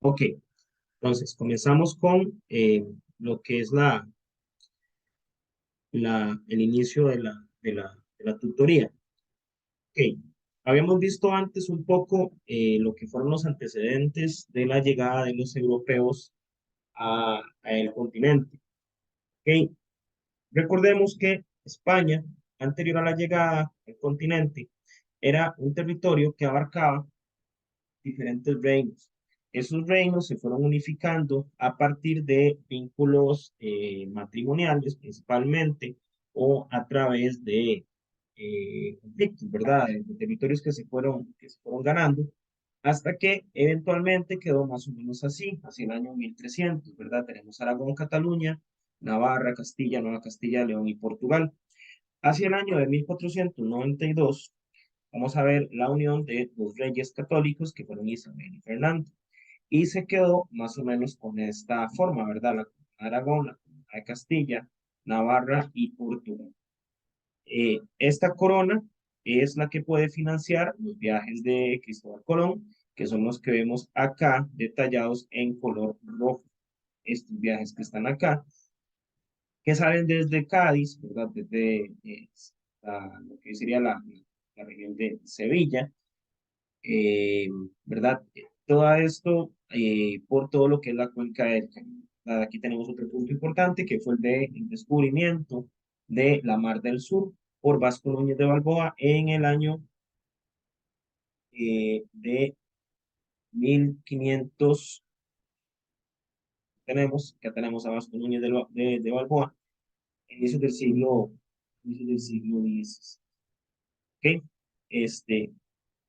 Ok, entonces comenzamos con lo que es el inicio de la tutoría. Ok, habíamos visto antes un poco lo que fueron los antecedentes de la llegada de los europeos a el continente. Ok, recordemos que España, anterior a la llegada al continente, era un territorio que abarcaba diferentes reinos. Esos reinos se fueron unificando a partir de vínculos matrimoniales principalmente o a través de conflictos, ¿verdad? De territorios que se fueron ganando hasta que eventualmente quedó más o menos así, hacia el año 1300, ¿verdad? Tenemos Aragón, Cataluña, Navarra, Castilla, Nueva Castilla, León y Portugal. Hacia el año de 1492 vamos a ver la unión de dos reyes católicos que fueron Isabel y Fernando. Y se quedó más o menos con esta forma, ¿verdad? La corona de Aragón, la corona de Castilla, Navarra y Portugal. Esta corona es la que puede financiar los viajes de Cristóbal Colón, que son los que vemos acá detallados en color rojo. Estos viajes que están acá, que salen desde Cádiz, ¿verdad? Desde lo que sería la región de Sevilla, eh, ¿verdad? Todo esto por todo lo que es la cuenca del Cañar. Aquí tenemos otro punto importante que fue el descubrimiento de la Mar del Sur por Vasco Núñez de Balboa en el año de 1500. Que tenemos a Vasco Núñez de Balboa, inicios del siglo XVI. ¿Ok? Este,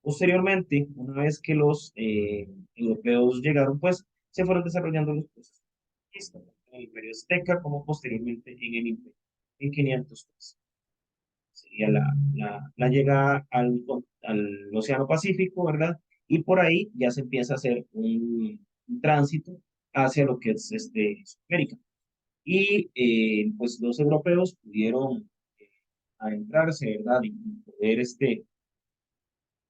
Posteriormente, una vez que los europeos llegaron, pues se fueron desarrollando los procesos en el Imperio Azteca, como posteriormente en el Imperio. En 503 sería la llegada al Océano Pacífico, ¿verdad? Y por ahí ya se empieza a hacer un tránsito hacia lo que es América. Y pues los europeos pudieron adentrarse, ¿verdad? Y poder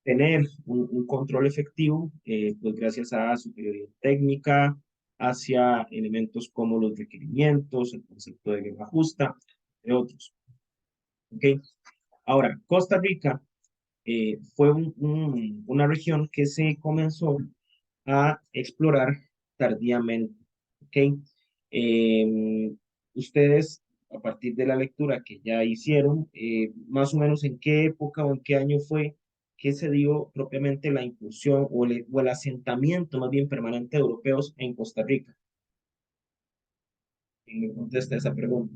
tener un control efectivo, pues gracias a superioridad técnica, hacia elementos como los requerimientos, el concepto de guerra justa, entre otros. ¿Ok? Ahora, Costa Rica fue una región que se comenzó a explorar tardíamente. ¿Ok? Eh, Ustedes, a partir de la lectura que ya hicieron, más o menos en qué época o en qué año fue que se dio propiamente la incursión o el asentamiento más bien permanente de europeos en Costa Rica. ¿Quién me contesta esa pregunta?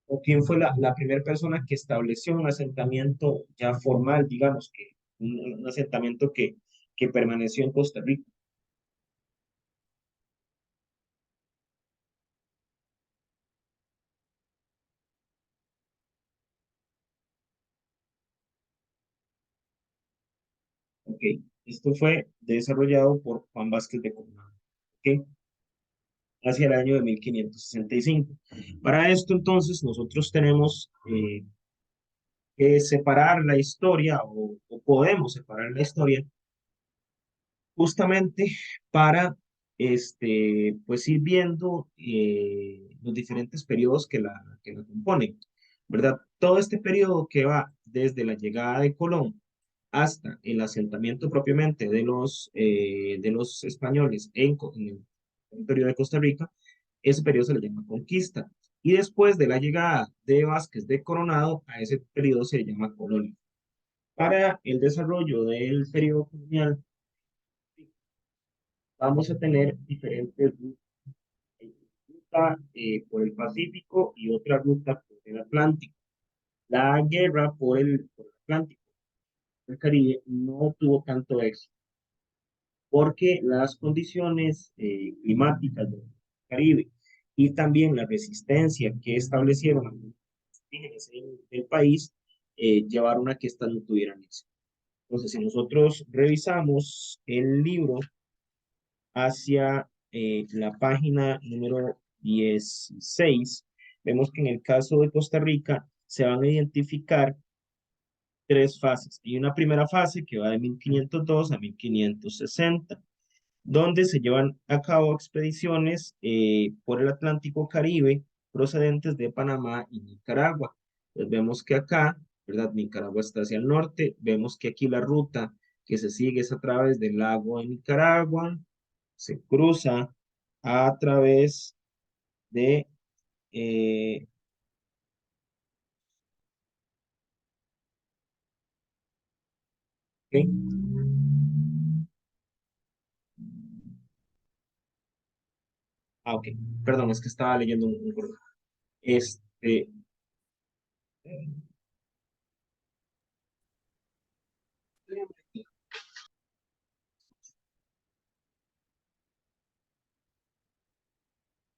¿O quién fue la primera persona que estableció un asentamiento ya formal, digamos, que un asentamiento que permaneció en Costa Rica? Ok, esto fue desarrollado por Juan Vázquez de Coronado, ok, hacia el año de 1565. Para esto, entonces, nosotros tenemos que separar la historia o podemos separar la historia justamente para pues ir viendo los diferentes periodos que la componen, ¿verdad? Todo este periodo que va desde la llegada de Colón hasta el asentamiento propiamente de los españoles en el territorio de Costa Rica, ese periodo se le llama conquista. Y después de la llegada de Vázquez de Coronado, a ese periodo se le llama colonia. Para el desarrollo del periodo colonial, vamos a tener diferentes rutas. Hay ruta por el Pacífico y otra ruta por el Atlántico. La guerra por el Atlántico, el Caribe, no tuvo tanto éxito porque las condiciones climáticas del Caribe y también la resistencia que establecieron los indígenas en el país llevaron a que estas no tuvieran éxito. Entonces, si nosotros revisamos el libro hacia la página número 16, vemos que en el caso de Costa Rica se van a identificar tres fases. Hay una primera fase que va de 1502 a 1560, donde se llevan a cabo expediciones por el Atlántico Caribe procedentes de Panamá y Nicaragua. Pues vemos que acá, ¿verdad? Nicaragua está hacia el norte, vemos que aquí la ruta que se sigue es a través del lago de Nicaragua, se cruza a través de... eh, ¿ok? Ah, ok. Perdón, es que estaba leyendo un correo. Este,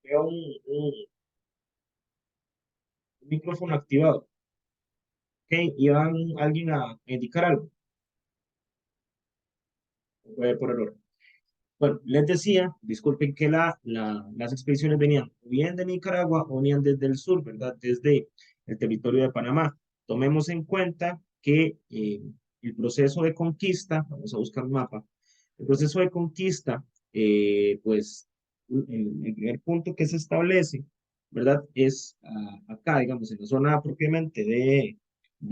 veo un micrófono activado. Ok, iban alguien a indicar algo. Voy a ver por error. Bueno, les decía, disculpen que las expediciones venían o bien de Nicaragua o venían desde el sur, ¿verdad? Desde el territorio de Panamá. Tomemos en cuenta que el proceso de conquista, vamos a buscar un mapa, el proceso de conquista, pues el primer punto que se establece, ¿verdad? Es acá, digamos, en la zona propiamente de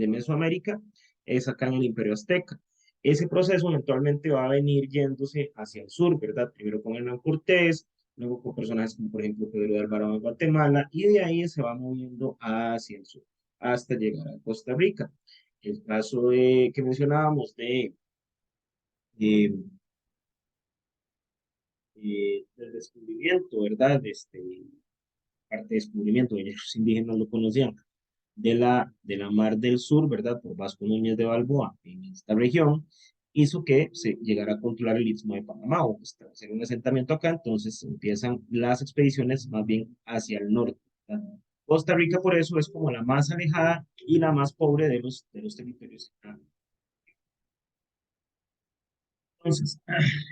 Mesoamérica, es acá en el Imperio Azteca. Ese proceso eventualmente va a venir yéndose hacia el sur, ¿verdad? Primero con Hernán Cortés, luego con personajes como por ejemplo Pedro de Alvarado en Guatemala, y de ahí se va moviendo hacia el sur, hasta llegar a Costa Rica. El caso que mencionábamos eh, del descubrimiento, ¿verdad? Parte de descubrimiento, ellos indígenas lo conocían, de la Mar del Sur, ¿verdad? Por Vasco Núñez de Balboa en esta región, hizo que se llegara a controlar el Istmo de Panamá o establecer un asentamiento acá, entonces empiezan las expediciones más bien hacia el norte, ¿verdad? Costa Rica por eso es como la más alejada y la más pobre de los territorios. Entonces,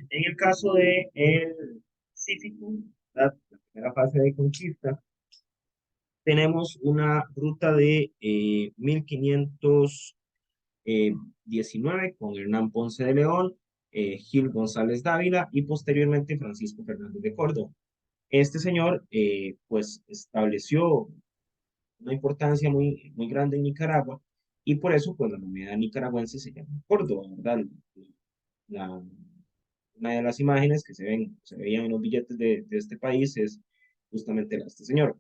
en el caso de el Pacífico, ¿verdad? La primera fase de conquista, tenemos una ruta de 1519 con Hernán Ponce de León, Gil González Dávila y posteriormente Francisco Fernández de Córdoba. Este señor, pues, estableció una importancia muy, muy grande en Nicaragua y por eso, pues, la moneda nicaragüense se llama Córdoba, ¿verdad? La, una de las imágenes que se veían en los billetes de este país es justamente la de este señor.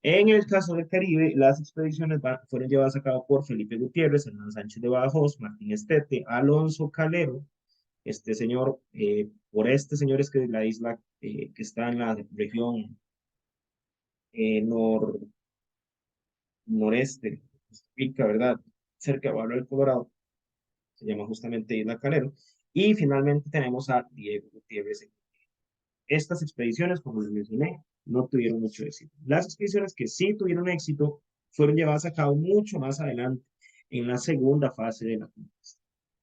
En el caso del Caribe, las expediciones fueron llevadas a cabo por Felipe Gutiérrez, Hernán Sánchez de Badajoz, Martín Estete, Alonso Calero, este señor, por este señor es que la isla que está en la región nor, noreste, de Costa Rica, ¿verdad? Cerca de Barrio del Colorado, se llama justamente Isla Calero. Y finalmente tenemos a Diego Gutiérrez. Estas expediciones, como les mencioné, no tuvieron mucho éxito. Las expediciones que sí tuvieron éxito fueron llevadas a cabo mucho más adelante, en la segunda fase de la conquista.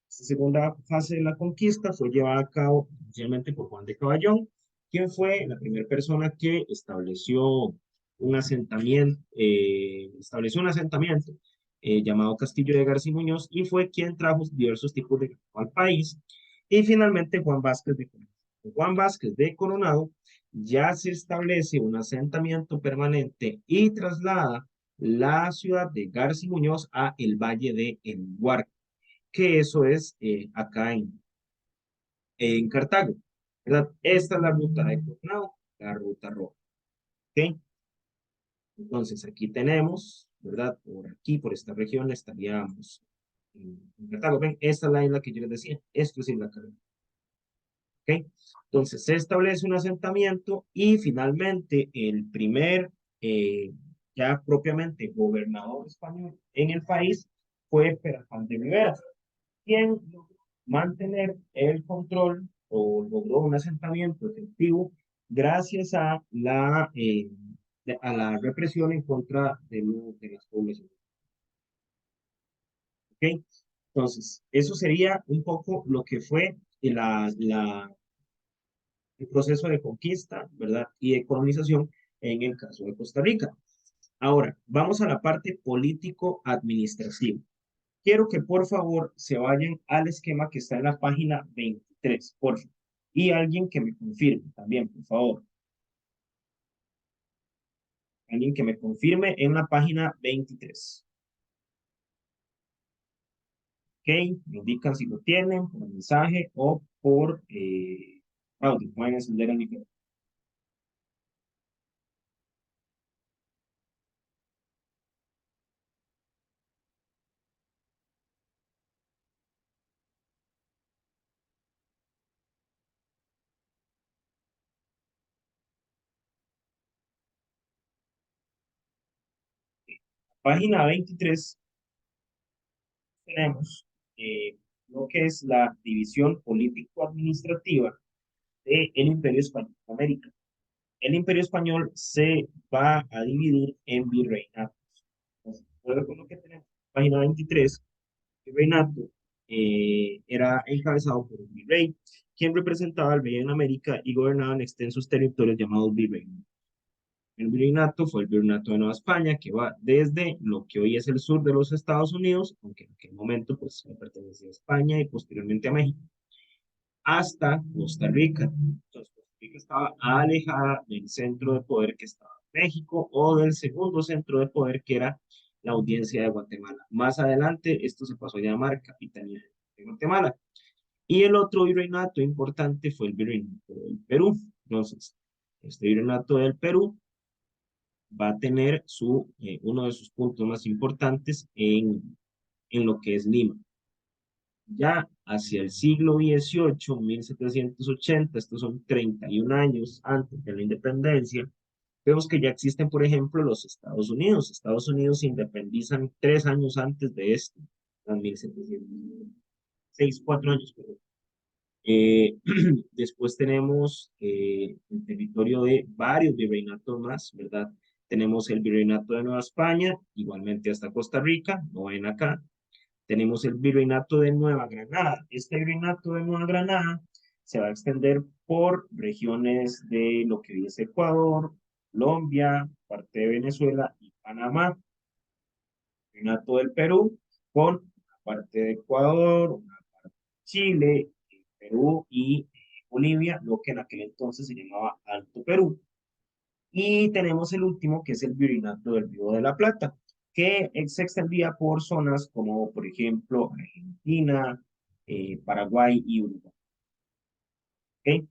Esta segunda fase de la conquista fue llevada a cabo especialmente por Juan de Caballón, quien fue la primera persona que estableció un asentamiento llamado Castillo de García Muñoz y fue quien trajo diversos tipos de ganado al país. Y finalmente Juan Vázquez de Coronado. Juan Vázquez de Coronado ya se establece un asentamiento permanente y traslada la ciudad de García Muñoz a el Valle de El Huarco, que eso es acá en Cartago, ¿verdad? Esta es la ruta de Coronado, la ruta roja, ¿ok? Entonces aquí tenemos, ¿verdad? Por aquí, por esta región, estaríamos en Cartago. Ven, esta es la isla que yo les decía, esto es Isla Carolina, ¿ok? Entonces se establece un asentamiento y finalmente el primer, ya propiamente gobernador español en el país fue Perafán de Rivera, quien logró mantener el control o logró un asentamiento efectivo gracias a la represión en contra de las poblaciones. ¿Ok? Entonces, eso sería un poco lo que fue el proceso de conquista, ¿verdad? Y de colonización en el caso de Costa Rica. Ahora, vamos a la parte político-administrativa. Quiero que por favor se vayan al esquema que está en la página 23, por favor. Y alguien que me confirme también, por favor. Alguien que me confirme en la página 23. Ok, me indican si lo tienen por mensaje o por audio. Pueden encender el micrófono. Página 23 tenemos lo que es la división político-administrativa del Imperio Español de América. El Imperio Español se va a dividir en virreinatos. Entonces, de acuerdo con lo que tenemos, página 23, el virreinato era encabezado por un virrey, quien representaba al rey en América y gobernaba en extensos territorios llamados virreinatos. El virreinato fue el virreinato de Nueva España, que va desde lo que hoy es el sur de los Estados Unidos, aunque en aquel momento pues pertenecía a España y posteriormente a México, hasta Costa Rica. Entonces, Costa Rica estaba alejada del centro de poder que estaba en México o del segundo centro de poder que era la audiencia de Guatemala. Más adelante, esto se pasó a llamar Capitanía de Guatemala. Y el otro virreinato importante fue el virreinato del Perú. Entonces, este virreinato del Perú va a tener uno de sus puntos más importantes en lo que es Lima. Ya hacia el siglo XVIII, 1780, estos son 31 años antes de la independencia, vemos que ya existen, por ejemplo, los Estados Unidos. Estados Unidos se independizan 3 años antes de esto, en 1700, 4 años, perdón. Después tenemos el territorio de varios virreinatos más, ¿verdad? Tenemos el virreinato de Nueva España, igualmente hasta Costa Rica, no ven acá. Tenemos el virreinato de Nueva Granada. Este virreinato de Nueva Granada se va a extender por regiones de lo que hoy es Ecuador, Colombia, parte de Venezuela y Panamá. El virreinato del Perú con una parte de Ecuador, una parte de Chile, Perú y Bolivia, lo que en aquel entonces se llamaba Alto Perú. Y tenemos el último, que es el virreinato del Río de la Plata, que se extendía por zonas como, por ejemplo, Argentina, Paraguay y Uruguay. ¿Ok?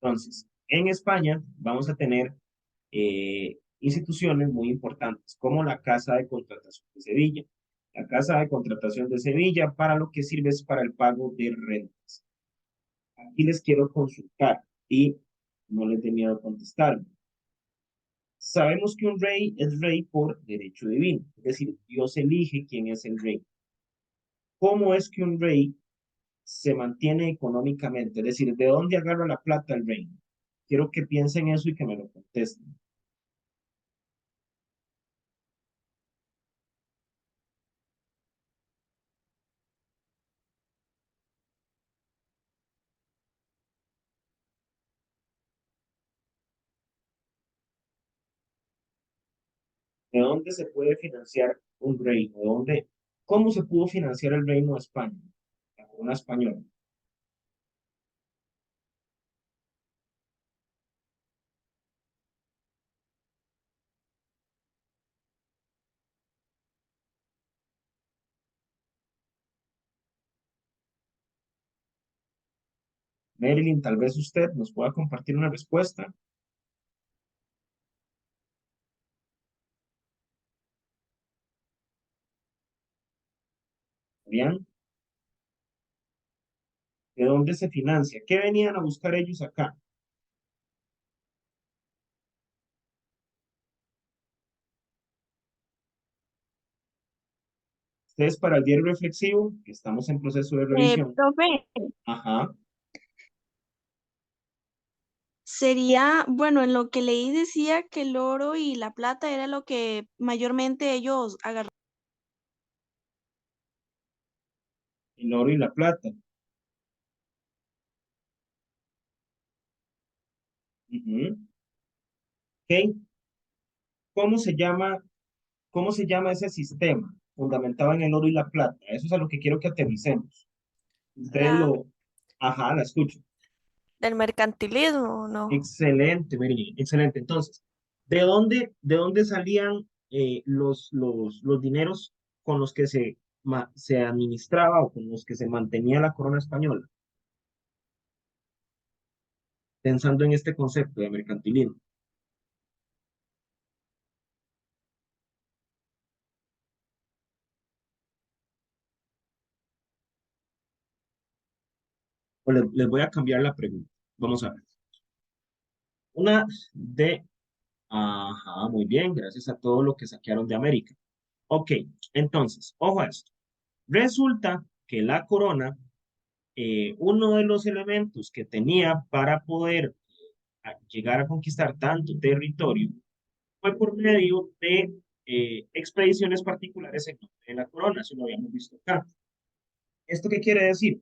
Entonces, en España vamos a tener instituciones muy importantes, como la Casa de Contratación de Sevilla. La Casa de Contratación de Sevilla para lo que sirve es para el pago de rentas. Aquí les quiero consultar y no les he miedo contestar. Sabemos que un rey es rey por derecho divino, es decir, Dios elige quién es el rey. ¿Cómo es que un rey se mantiene económicamente? Es decir, ¿de dónde agarra la plata el rey? Quiero que piensen eso y que me lo contesten. ¿De dónde se puede financiar un reino? ¿De dónde? ¿Cómo se pudo financiar el reino de España? La corona española. Marilyn, tal vez usted nos pueda compartir una respuesta. Bien, ¿de dónde se financia? ¿Qué venían a buscar ellos acá? Ustedes para el diario reflexivo, que estamos en proceso de revisión. Profe, Ajá. sería, bueno, en lo que leí decía que el oro y la plata era lo que mayormente ellos agarraban. El oro y la plata. Ujú. Ok. ¿Cómo se llama, cómo se llama ese sistema? fundamentado en el oro y la plata. Eso es a lo que quiero que aterricemos. Ustedes La lo, ajá, la escucho. del mercantilismo, ¿no? Excelente, Mary, excelente. Entonces, de dónde salían los dineros con los que se administraba o con los que se mantenía la corona española? Pensando en este concepto de mercantilismo. O les voy a cambiar la pregunta. Vamos a ver. Una de, ajá, muy bien, gracias a todo lo que saquearon de América. Ok, entonces, ojo a esto. Resulta que la corona, uno de los elementos que tenía para poder llegar a conquistar tanto territorio fue por medio de expediciones particulares en nombre de la corona, eso lo habíamos visto acá. ¿Esto qué quiere decir?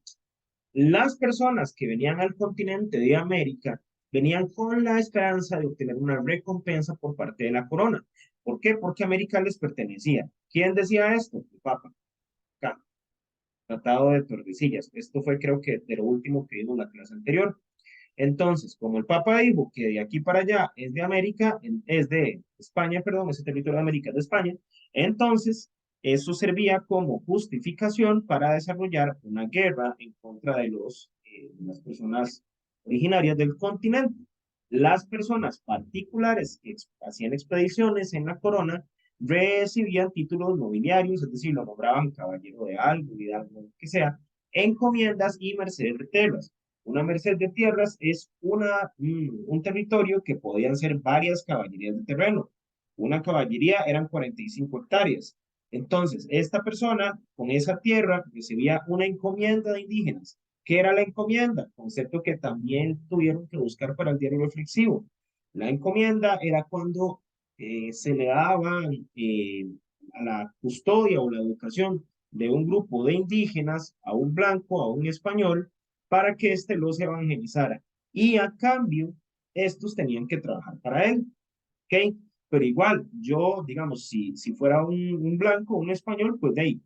Las personas que venían al continente de América venían con la esperanza de obtener una recompensa por parte de la corona. ¿Por qué? Porque América les pertenecía. ¿Quién decía esto? El Papa. Acá, Tratado de Tordesillas. Esto fue creo que de lo último que vimos en la clase anterior. Entonces, como el Papa dijo que de aquí para allá es de América, es de España, perdón, ese territorio de América es de España, entonces eso servía como justificación para desarrollar una guerra en contra de las personas originarias del continente. Las personas particulares que hacían expediciones en la corona recibían títulos nobiliarios, es decir, lo nombraban caballero de algo, hidalgo, lo que sea, encomiendas y mercedes de tierras. Una merced de tierras es un territorio que podían ser varias caballerías de terreno. Una caballería eran 45 hectáreas. Entonces, esta persona con esa tierra recibía una encomienda de indígenas. ¿Qué era la encomienda? Concepto que también tuvieron que buscar para el diario reflexivo. La encomienda era cuando se le daba a la custodia o la educación de un grupo de indígenas a un blanco, a un español, para que éste los evangelizara. Y a cambio, estos tenían que trabajar para él. ¿Ok? Pero igual, yo, digamos, si fuera un blanco, un español, pues de ahí,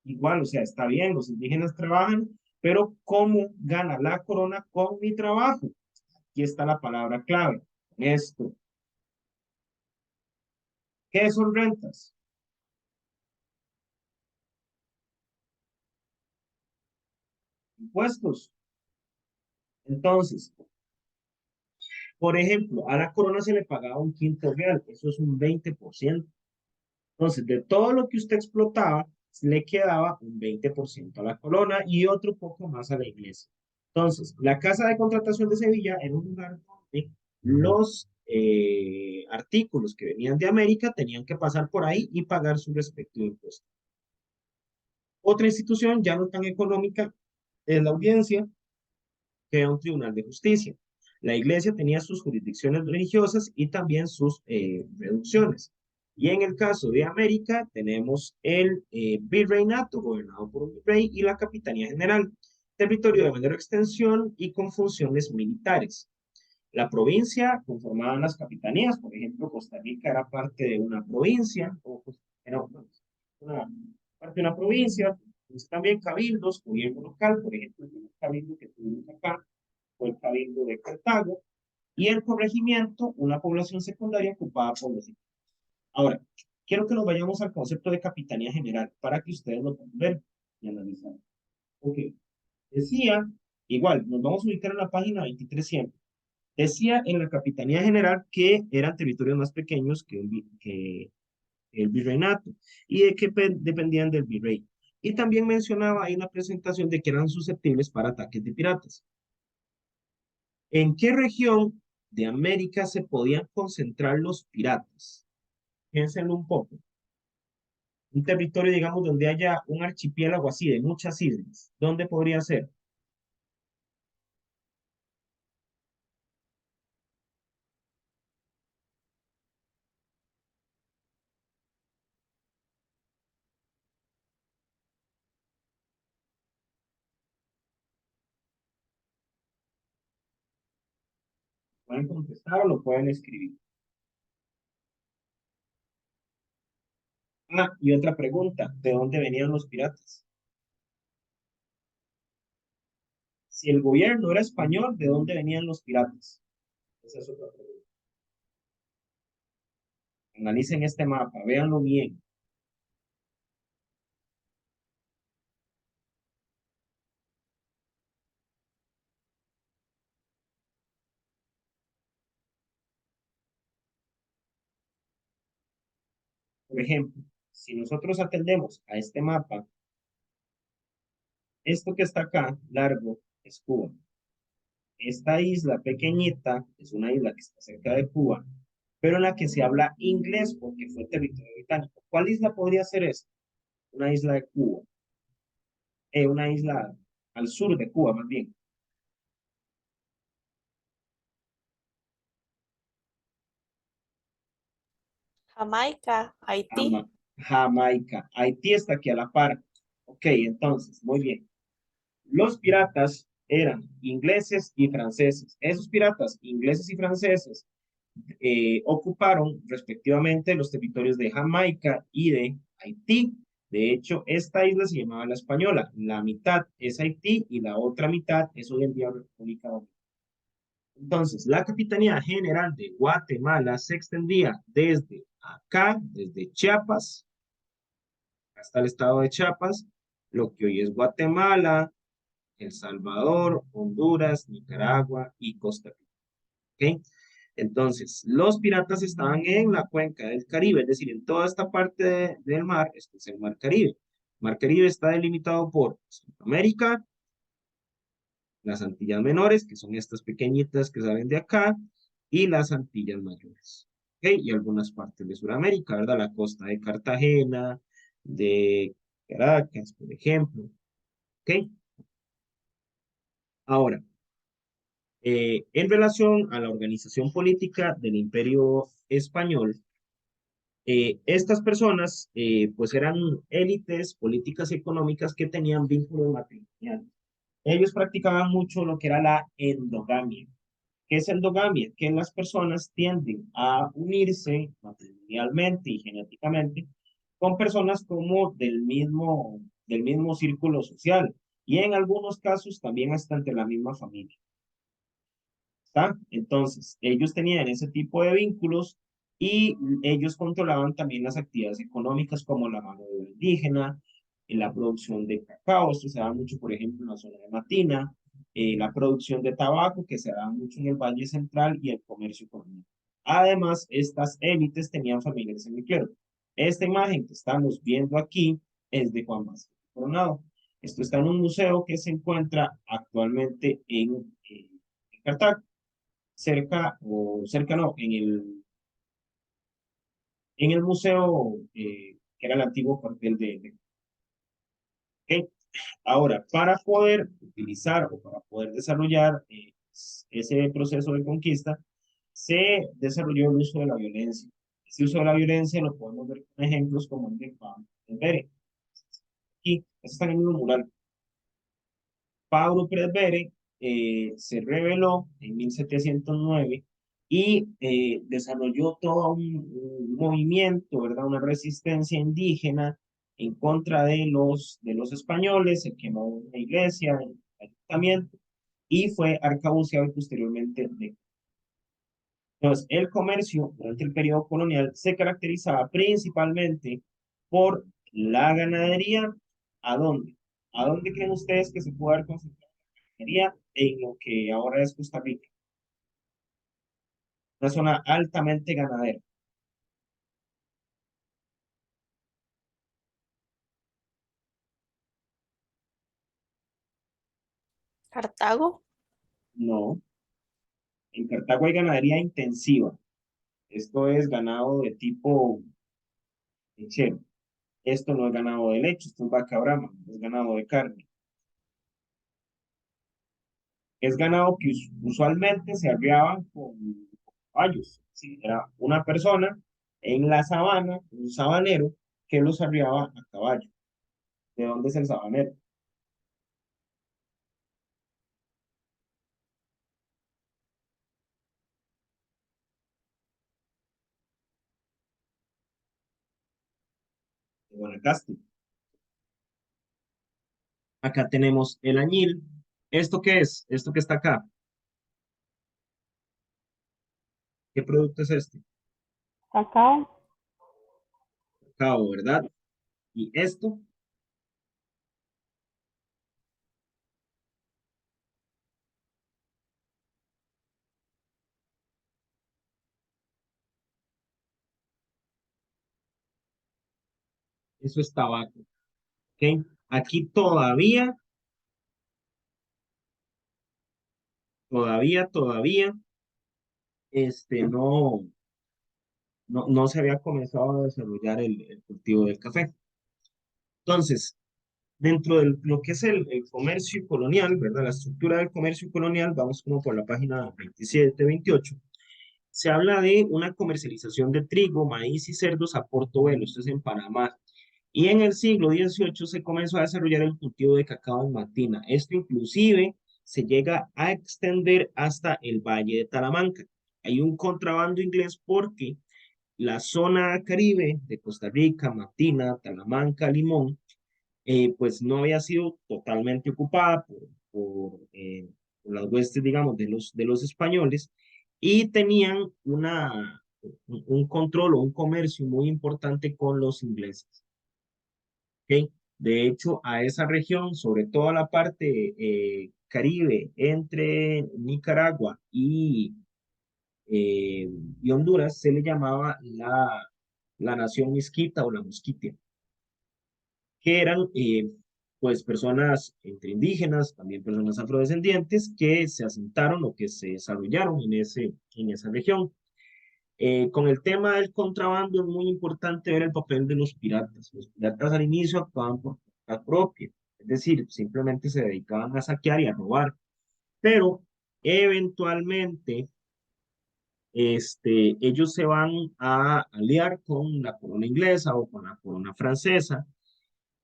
igual, o sea, está bien, los indígenas trabajan, pero ¿cómo gana la corona con mi trabajo? Aquí está la palabra clave, esto. ¿Qué son rentas? Impuestos. Entonces, por ejemplo, a la corona se le pagaba un quinto real, eso es un 20%. Entonces, de todo lo que usted explotaba, le quedaba un 20% a la corona y otro poco más a la iglesia. Entonces, la Casa de Contratación de Sevilla era un lugar donde los artículos que venían de América tenían que pasar por ahí y pagar su respectivo impuesto. Otra institución ya no tan económica es la audiencia, que era un tribunal de justicia. La iglesia tenía sus jurisdicciones religiosas y también sus reducciones. Y en el caso de América tenemos el virreinato, gobernado por un virrey, y la capitanía general, territorio de menor extensión y con funciones militares. La provincia conformaban las capitanías, por ejemplo, Costa Rica era parte de una provincia, o pues, era una parte de una provincia, pues, también cabildos, gobierno local, por ejemplo, el primer cabildo que tuvimos acá fue el cabildo de Cartago, y el corregimiento, una población secundaria ocupada por los indígenas. Ahora, quiero que nos vayamos al concepto de capitanía general para que ustedes lo puedan ver y analizar. Ok, decía, igual, nos vamos a ubicar en la página 23 siempre. Decía en la Capitanía General que eran territorios más pequeños que el virreinato y de que dependían del virrey. Y también mencionaba ahí en la presentación de que eran susceptibles para ataques de piratas. ¿En qué región de América se podían concentrar los piratas? Piénsenlo un poco. Un territorio, digamos, donde haya un archipiélago así de muchas islas. ¿Dónde podría ser? Pueden contestar o lo pueden escribir. Ah, y otra pregunta, ¿de dónde venían los piratas? Si el gobierno era español, ¿de dónde venían los piratas? Esa es otra pregunta. Analicen este mapa, véanlo bien. Por ejemplo, si nosotros atendemos a este mapa, esto que está acá, largo, es Cuba. Esta isla pequeñita es una isla que está cerca de Cuba, pero en la que se habla inglés porque fue territorio británico. ¿Cuál isla podría ser esta? Una isla de Cuba, una isla al sur de Cuba, más bien. Jamaica, Haití. Jama- Jamaica. Haití está aquí a la par. Ok, entonces, muy bien. Los piratas eran ingleses y franceses. Esos piratas, ingleses y franceses, ocuparon respectivamente los territorios de Jamaica y de Haití. De hecho, esta isla se llamaba la Española. La mitad es Haití y la otra mitad es hoy en día República Dominicana. Entonces, la Capitanía General de Guatemala se extendía desde acá, desde Chiapas, hasta el estado de Chiapas, lo que hoy es Guatemala, El Salvador, Honduras, Nicaragua y Costa Rica. ¿Ok? Entonces, los piratas estaban en la cuenca del Caribe, es decir, en toda esta parte del mar, esto es el Mar Caribe. El Mar Caribe está delimitado por Centroamérica, las Antillas Menores, que son estas pequeñitas que salen de acá, y las Antillas Mayores. ¿Ok? Y algunas partes de Sudamérica, ¿verdad? La costa de Cartagena, de Caracas, por ejemplo. ¿Ok? Ahora, en relación a la organización política del Imperio Español, estas personas pues eran élites políticas y económicas que tenían vínculos matrimoniales. Ellos practicaban mucho lo que era la endogamia. ¿Qué es endogamia? Que las personas tienden a unirse matrimonialmente y genéticamente con personas como del mismo círculo social y en algunos casos también hasta entre la misma familia. ¿Está? Entonces, ellos tenían ese tipo de vínculos y ellos controlaban también las actividades económicas como la mano de obra indígena, la producción de cacao, esto se da mucho, por ejemplo, en la zona de Matina, la producción de tabaco, que se da mucho en el Valle Central, y el comercio colonial. Además, estas élites tenían familiares en el clero. Esta imagen que estamos viendo aquí es de Juan Basilio Coronado. Esto está en un museo que se encuentra actualmente en Cartago cerca, o cerca no, en el museo que era el antiguo cuartel ¿ok? Ahora, para poder utilizar o para poder desarrollar ese proceso de conquista, se desarrolló el uso de la violencia. Ese uso de la violencia lo podemos ver con ejemplos como el de Pablo Pérez. Aquí, eso está en el mismo mural. Pablo Pérez se rebeló en 1709 y desarrolló todo un movimiento, ¿verdad? Una resistencia indígena en contra de los españoles, se quemó una iglesia, el ayuntamiento, y fue arcabuceado y posteriormente de... Entonces, el comercio durante el periodo colonial se caracterizaba principalmente por la ganadería. ¿A dónde? ¿A dónde creen ustedes que se puede haber concentrado la ganadería en lo que ahora es Costa Rica? Una zona altamente ganadera. Cartago. No, en Cartago hay ganadería intensiva. Esto es ganado de tipo lechero. Esto no es ganado de leche, esto es vaca brahma, es ganado de carne. Es ganado que usualmente se arriaba con caballos. ¿Sí? Era una persona en la sabana, un sabanero, que los arriaba a caballo. ¿De dónde es el sabanero? marcaste. Acá tenemos el añil. ¿Esto qué es? Esto que está acá. ¿Qué producto es este? Cacao. Cacao, ¿verdad? Y esto, eso es tabaco. ¿Ok? Aquí todavía, no se había comenzado a desarrollar el cultivo del café. Entonces, dentro de lo que es el comercio colonial, ¿verdad? La estructura del comercio colonial, vamos como por la página 27, 28, se habla de una comercialización de trigo, maíz y cerdos a Portobelo, esto es en Panamá. Y en el siglo XVIII se comenzó a desarrollar el cultivo de cacao en Matina. Esto inclusive se llega a extender hasta el Valle de Talamanca. Hay un contrabando inglés porque la zona caribe de Costa Rica, Matina, Talamanca, Limón, pues no había sido totalmente ocupada por las huestes, digamos, de los españoles y tenían un control o un comercio muy importante con los ingleses. ¿Ok? De hecho, a esa región, sobre todo a la parte Caribe, entre Nicaragua y Honduras, se le llamaba la nación misquita o la mosquitia, que eran pues personas entre indígenas, también personas afrodescendientes, que se asentaron o que se desarrollaron en esa región. Con el tema del contrabando es muy importante ver el papel de los piratas. Los piratas al inicio actuaban por cuenta propia, es decir, simplemente se dedicaban a saquear y a robar, pero eventualmente ellos se van a aliar con la corona inglesa o con la corona francesa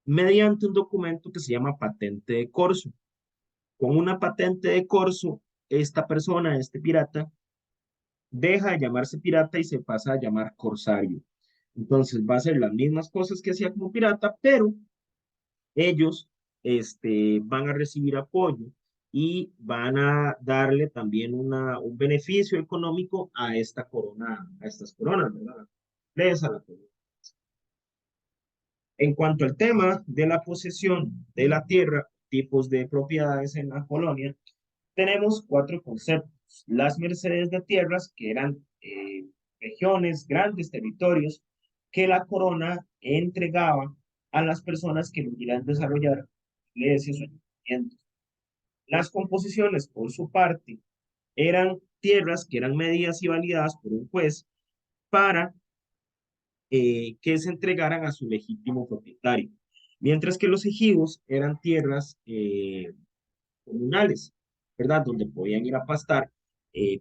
mediante un documento que se llama patente de corso. Con una patente de corso, esta persona, este pirata, deja de llamarse pirata y se pasa a llamar corsario. Entonces va a hacer las mismas cosas que hacía como pirata, pero ellos van a recibir apoyo y van a darle también un beneficio económico a esta corona, a estas coronas, ¿verdad? La corona. En cuanto al tema de la posesión de la tierra, tipos de propiedades en la colonia, tenemos cuatro conceptos. Las mercedes de tierras, que eran regiones, grandes territorios, que la corona entregaba a las personas que quieran desarrollar iglesias o ayuntamientos. Las composiciones, por su parte, eran tierras que eran medidas y validadas por un juez para que se entregaran a su legítimo propietario. Mientras que los ejivos eran tierras comunales, ¿verdad? Donde podían ir a pastar,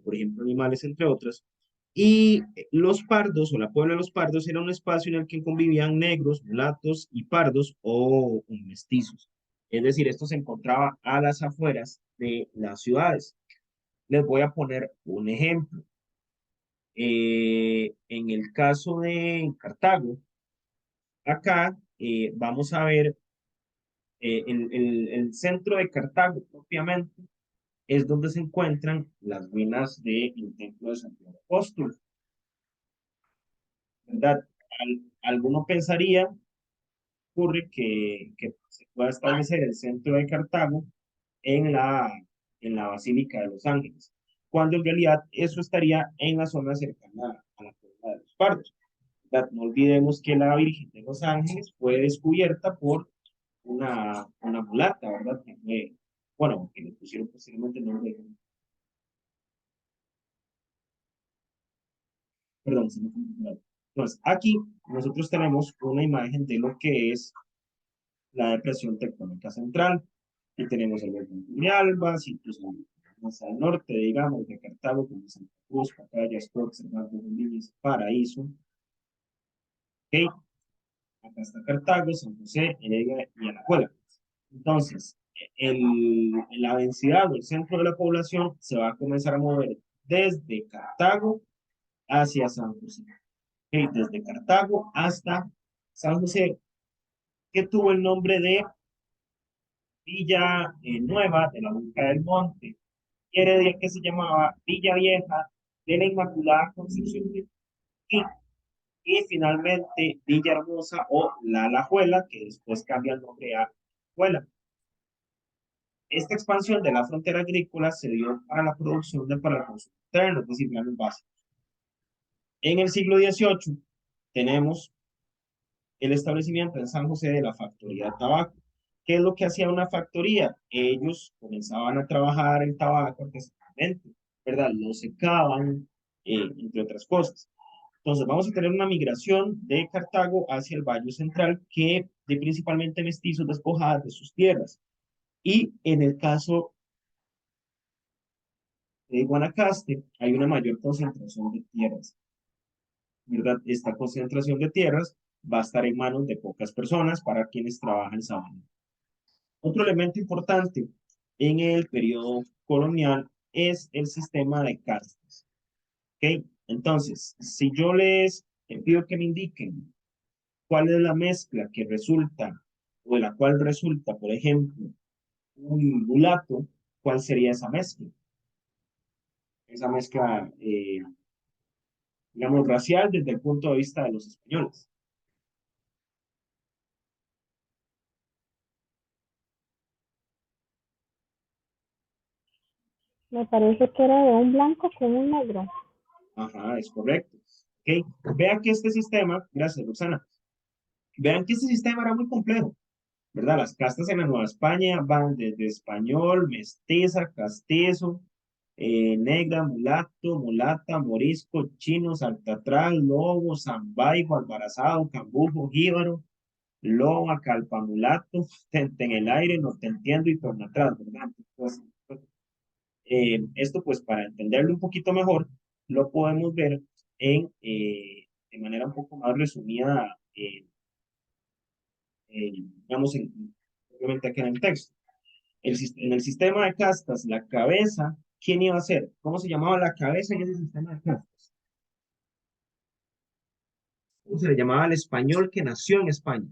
por ejemplo, animales, entre otras. Y los pardos o la puebla de los pardos era un espacio en el que convivían negros, mulatos y pardos o mestizos. Es decir, esto se encontraba a las afueras de las ciudades. Les voy a poner un ejemplo. En el caso de Cartago, acá vamos a ver el centro de Cartago propiamente es donde se encuentran las ruinas del templo de Santiago Apóstol, ¿verdad? Alguno pensaría, ocurre que se pueda establecer el centro de Cartago en la Basílica de los Ángeles, cuando en realidad eso estaría en la zona cercana a la Puebla de los Pardos, ¿verdad? No olvidemos que la Virgen de los Ángeles fue descubierta por una mulata, ¿verdad? Que fue, bueno, que le pusieron posteriormente el nombre de, perdón, se me confundió. Entonces, aquí nosotros tenemos una imagen de lo que es la depresión tectónica central. Y tenemos el volcán Turrialba, sitios más al norte, digamos, de Cartago, como Santa Cruz, Pacayas, Torres, Cervantes, Domínguez, Paraíso. ¿Ok? Acá está Cartago, San José, Heredia y Alajuela. Entonces, la densidad del centro de la población se va a comenzar a mover desde Cartago hacia San José. ¿Ok? Desde Cartago hasta San José que tuvo el nombre de Villa Nueva de la Boca del Monte, y Heredia, que se llamaba Villa Vieja de la Inmaculada Concepción de Iquique, y finalmente Villahermosa o La Alajuela, que después cambia el nombre a Alajuela. Esta expansión de la frontera agrícola se dio para la producción para el consumo interno, es decir, granos básicos. En el siglo XVIII tenemos el establecimiento en San José de la factoría de tabaco. ¿Qué es lo que hacía una factoría? Ellos comenzaban a trabajar el tabaco artesanalmente, ¿verdad? Lo secaban, entre otras cosas. Entonces vamos a tener una migración de Cartago hacia el Valle Central, que de principalmente mestizos despojados de sus tierras. Y en el caso de Guanacaste hay una mayor concentración de tierras, ¿verdad? Esta concentración de tierras va a estar en manos de pocas personas para quienes trabajan sabana. Otro elemento importante en el periodo colonial es el sistema de castas. ¿Ok? Entonces, si yo les pido que me indiquen cuál es la mezcla que resulta, o de la cual resulta, por ejemplo, un mulato, ¿cuál sería esa mezcla? Esa mezcla, digamos, racial desde el punto de vista de los españoles. Me parece que era de un blanco con un negro. Ajá, es correcto. ¿Ok? Vean que este sistema, gracias Roxana, vean que este sistema era muy complejo, ¿verdad? Las castas en la Nueva España van desde español, mestiza, castizo, negra, mulato, mulata, morisco, chino, saltatral, lobo, zambaico, albarazado, cambujo, jíbaro, loba, calpamulato, tente en el aire, no te entiendo y torna atrás, ¿verdad? Entonces, esto pues para entenderlo un poquito mejor, lo podemos ver de manera un poco más resumida, digamos, obviamente aquí en el texto. En el sistema de castas, la cabeza, ¿quién iba a ser? ¿Cómo se llamaba la cabeza en ese sistema de castas? ¿Cómo se le llamaba al español que nació en España?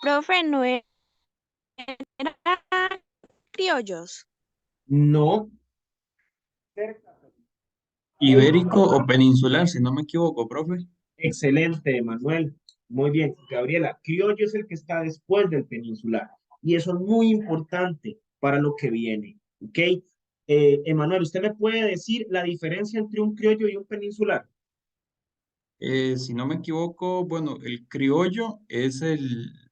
Profe, no eran criollos. No, Ibérico o peninsular, si no me equivoco, profe. excelente, Manuel. Muy bien, Gabriela. Criollo es el que está después del peninsular. Y eso es muy importante para lo que viene. ¿Ok? Emanuel, ¿usted me puede decir la diferencia entre un criollo y un peninsular? Si no me equivoco, bueno, el criollo es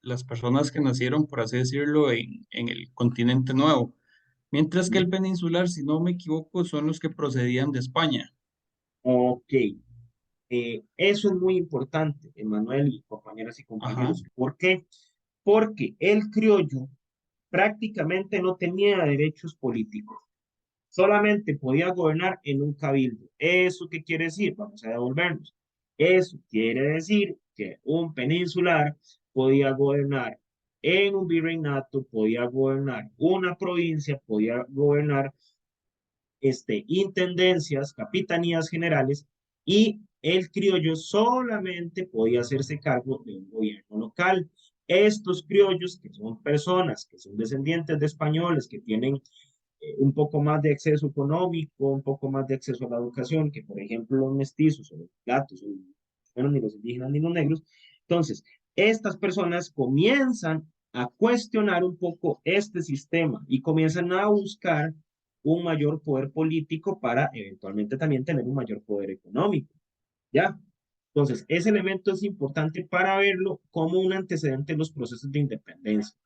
las personas que nacieron, por así decirlo, en el continente nuevo, mientras que el peninsular, si no me equivoco, son los que procedían de España. Ok. Eso es muy importante, Emanuel y compañeras y Ajá. compañeros. ¿Por qué? Porque el criollo prácticamente no tenía derechos políticos. Solamente podía gobernar en un cabildo. ¿Eso qué quiere decir? Vamos a devolvernos. Eso quiere decir que un peninsular podía gobernar en un virreinato, podía gobernar una provincia, podía gobernar intendencias, capitanías generales, y el criollo solamente podía hacerse cargo de un gobierno local. Estos criollos, que son personas que son descendientes de españoles, que tienen un poco más de acceso económico, un poco más de acceso a la educación, que por ejemplo los mestizos o los gatos, bueno, ni los indígenas ni los negros. Entonces, estas personas comienzan a cuestionar un poco este sistema y comienzan a buscar un mayor poder político para eventualmente también tener un mayor poder económico. ¿Ya? Entonces, ese elemento es importante para verlo como un antecedente de los procesos de independencia.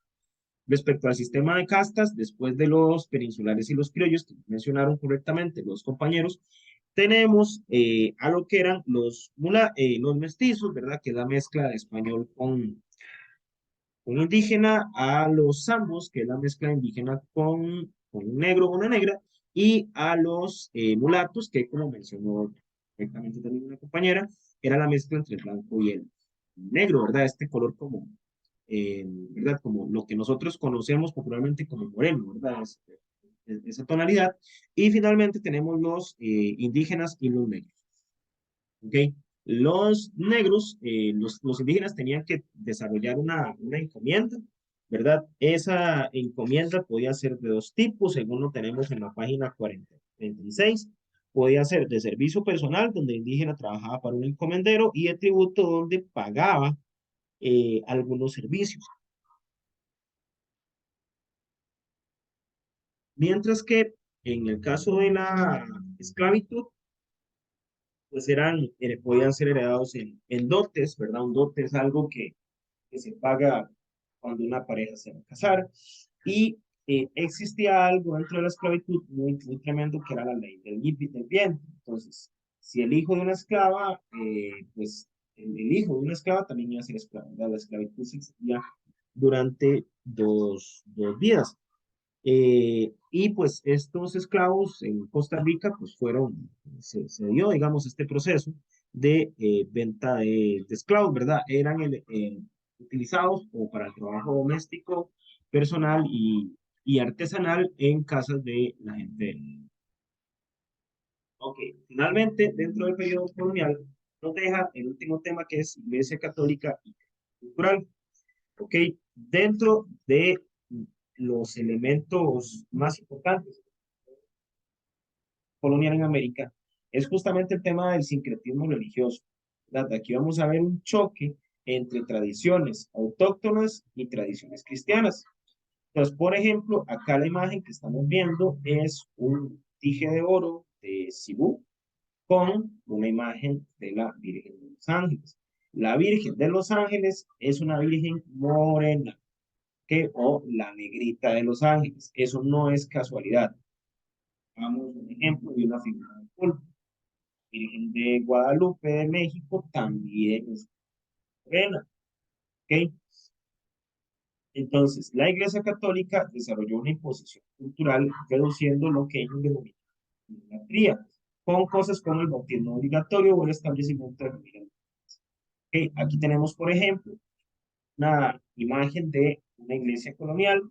Respecto al sistema de castas, después de los peninsulares y los criollos, que mencionaron correctamente los compañeros, tenemos a lo que eran los mestizos, ¿verdad? Que es la mezcla de español con indígena, a los zambos, que es la mezcla indígena con un negro o una negra, y a los mulatos, que como mencionó correctamente también una compañera, era la mezcla entre el blanco y el negro, ¿verdad? Este color como ¿verdad? Como lo que nosotros conocemos popularmente como moreno, ¿verdad? esa tonalidad. Y finalmente tenemos los indígenas y los negros. ¿Ok? Los negros, los indígenas tenían que desarrollar una encomienda, ¿verdad? Esa encomienda podía ser de dos tipos, según lo tenemos en la página 36. Podía ser de servicio personal, donde el indígena trabajaba para un encomendero, y de tributo, donde pagaba algunos servicios. Mientras que en el caso de la esclavitud, pues podían ser heredados en dotes, ¿verdad? Un dote es algo que se paga cuando una pareja se va a casar. Y existía algo dentro de la esclavitud muy tremendo, que era la ley del vientre. Entonces, si el hijo de una esclava, pues el hijo de una esclava también iba a ser esclavo, ¿verdad? La esclavitud se extendía durante dos vidas. Y pues estos esclavos en Costa Rica, pues se dio, digamos, este proceso de venta de esclavos, ¿verdad? Eran utilizados o para el trabajo doméstico, personal y artesanal en casas de la gente. Ok, finalmente, dentro del periodo colonial, nos deja el último tema, que es Iglesia Católica y Cultural. Ok, dentro de los elementos más importantes colonial en América es justamente el tema del sincretismo religioso, ¿verdad? Aquí vamos a ver un choque entre tradiciones autóctonas y tradiciones cristianas. Entonces, por ejemplo, acá la imagen que estamos viendo es un dije de oro de Cibú con una imagen de la Virgen de los Ángeles. La Virgen de los Ángeles es una virgen morena, o la negrita de los ángeles. Eso no es casualidad. Vamos un ejemplo de una figura de culto. Virgen de Guadalupe de México también es morena. ¿Ok? Entonces, la Iglesia Católica desarrolló una imposición cultural reduciendo lo que ellos denominan idolatría, con cosas como el bautismo obligatorio o el establecimiento de familias. ¿Ok? Aquí tenemos, por ejemplo, una imagen de una iglesia colonial.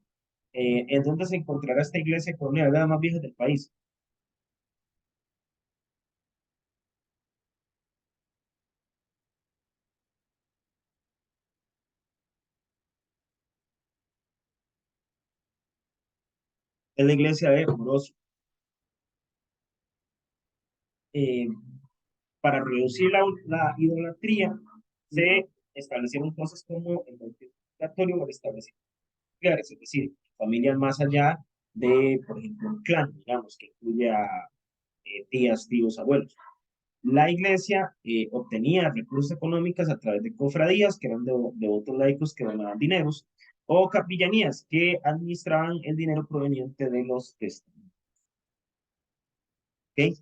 ¿En dónde se encontrará esta iglesia colonial? La más vieja del país. Es la iglesia de Orozco. Eh, para reducir la idolatría, se establecieron cosas como el bautismo obligatorio o el establecimiento de familiares, es decir, familias más allá de, por ejemplo, un clan, digamos, que incluye a tías, tíos, abuelos. La iglesia obtenía recursos económicos a través de cofradías, que eran devotos laicos que donaban dineros, o capillanías, que administraban el dinero proveniente de los testamentos. ¿Okay?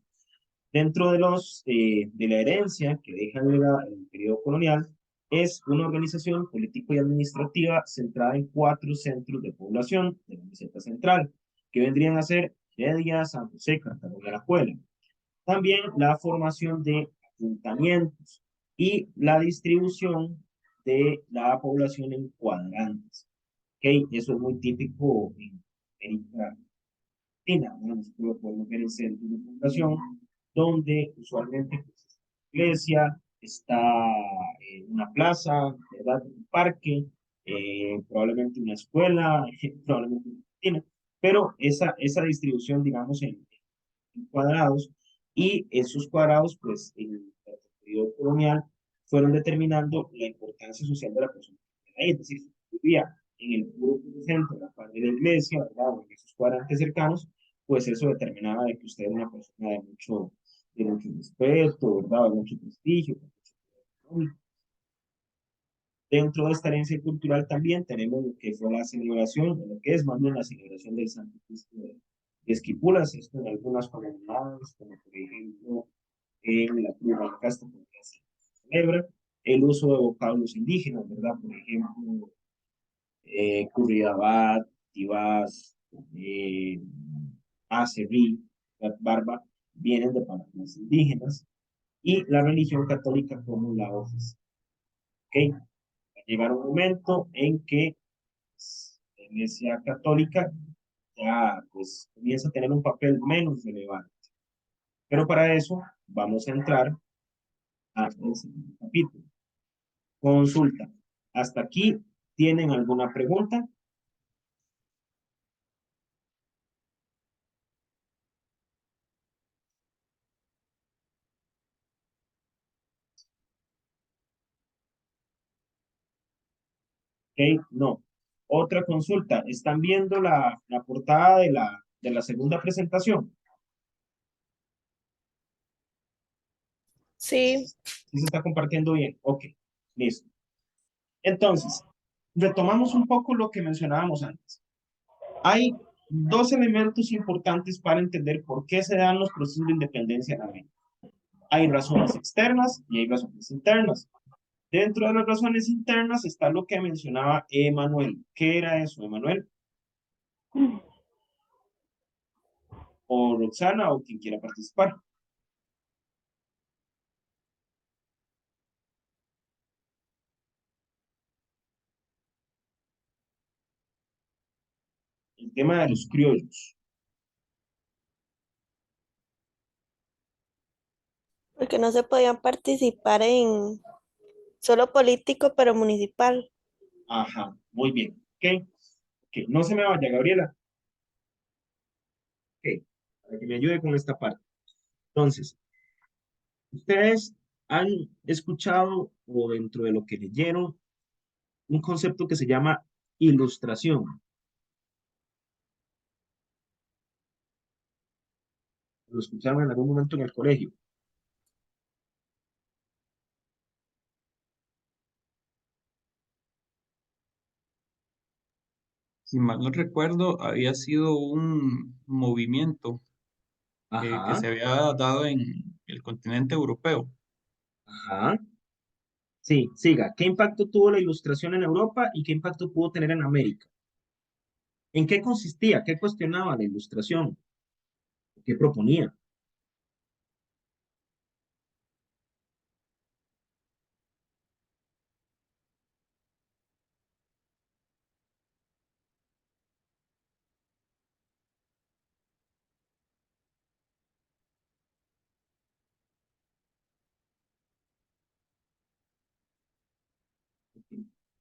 Dentro de la herencia que deja el periodo colonial, es una organización político y administrativa centrada en 4 centros de población de la meseta central, que vendrían a ser Heredia, San José, Cartago y Alajuela. También la formación de ayuntamientos y la distribución de la población en cuadrantes. ¿Okay? Eso es muy típico en América Latina, ¿no? Nosotros lo podemos ver en centros de población, donde usualmente pues, iglesia, está una plaza, ¿verdad? Un parque, probablemente una escuela, probablemente una oficina, pero esa distribución, digamos, en cuadrados, y esos cuadrados, pues, en el periodo colonial, fueron determinando la importancia social de la persona. Es decir, si vivía en el puro centro, la par de la iglesia, ¿verdad? O en esos cuadrantes cercanos, pues eso determinaba de que usted era una persona de mucho respeto, ¿verdad? De mucho prestigio, de mucho poder económico. Dentro de esta herencia cultural también tenemos lo que fue la celebración, lo que es más bien la celebración del Santo Cristo de Esquipulas, esto en algunas comunidades, como por ejemplo en la Cruz Casta, porque se celebra el uso de vocablos indígenas, ¿verdad? Por ejemplo, Curridabat, Tibás, Acerrí, Barba, vienen de palabras indígenas, y la religión católica como la oficial. ¿Ok? Va a llegar un momento en que la Iglesia Católica ya pues comienza a tener un papel menos relevante. Pero para eso vamos a entrar al siguiente capítulo. Consulta. ¿Hasta aquí tienen alguna pregunta? Ok, no. Otra consulta. ¿Están viendo la portada de la segunda presentación? Sí, ¿Sí se está compartiendo bien? Ok, listo. Entonces, retomamos un poco lo que mencionábamos antes. Hay dos elementos importantes para entender por qué se dan los procesos de independencia en América. Hay razones externas y hay razones internas. Dentro de las razones internas está lo que mencionaba Emanuel. ¿Qué era eso, Emanuel? O Roxana o quien quiera participar. El tema de los criollos. porque no se podían participar en solo político, pero municipal. Ajá, muy bien. Ok, ok, no se me vaya, Gabriela. Ok, para que me ayude con esta parte. Entonces, ustedes han escuchado o dentro de lo que leyeron un concepto que se llama ilustración. Lo escucharon en algún momento en el colegio. Si mal no recuerdo, había sido un movimiento que Ajá, se había dado en el continente europeo. ajá. Sí, siga. ¿Qué impacto tuvo la ilustración en Europa y qué impacto pudo tener en América? ¿En qué consistía? ¿Qué cuestionaba la ilustración? ¿Qué proponía?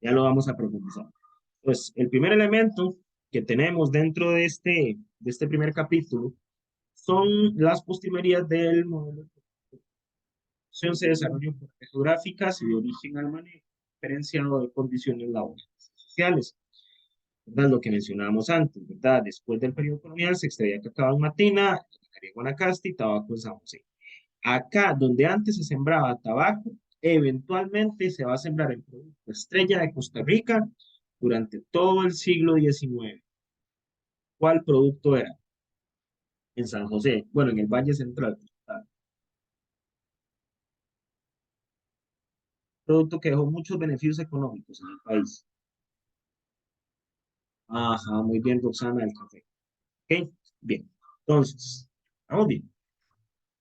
Ya lo vamos a profundizar. Pues el primer elemento que tenemos dentro de este primer capítulo son las postrimerías del modelo. Se desarrolló por geográficas y de origen al manejo, diferenciado de condiciones laborales y sociales. ¿Verdad? Lo que mencionábamos antes, ¿verdad? Después del periodo colonial se extraía cacao en Matina, en Guanacaste y tabaco en San José. Acá, donde antes se sembraba tabaco, eventualmente se va a sembrar el producto estrella de Costa Rica durante todo el siglo XIX. ¿Cuál producto era? En San José, bueno, en el Valle Central. Producto que dejó muchos beneficios económicos en el país. Ajá, muy bien, Roxana, del café. Ok, bien. Entonces, vamos bien.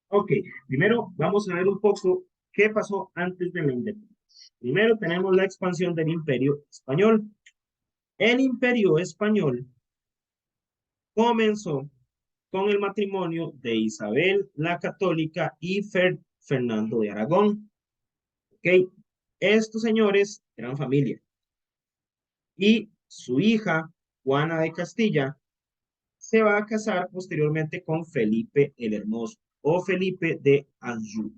Ok, primero vamos a ver un poco qué pasó antes de la independencia. Primero tenemos la expansión del Imperio Español. El Imperio Español comenzó con el matrimonio de Isabel la Católica y Fernando de Aragón. Ok, estos señores eran familia y su hija, Juana de Castilla, se va a casar posteriormente con Felipe el Hermoso o Felipe de Anjou.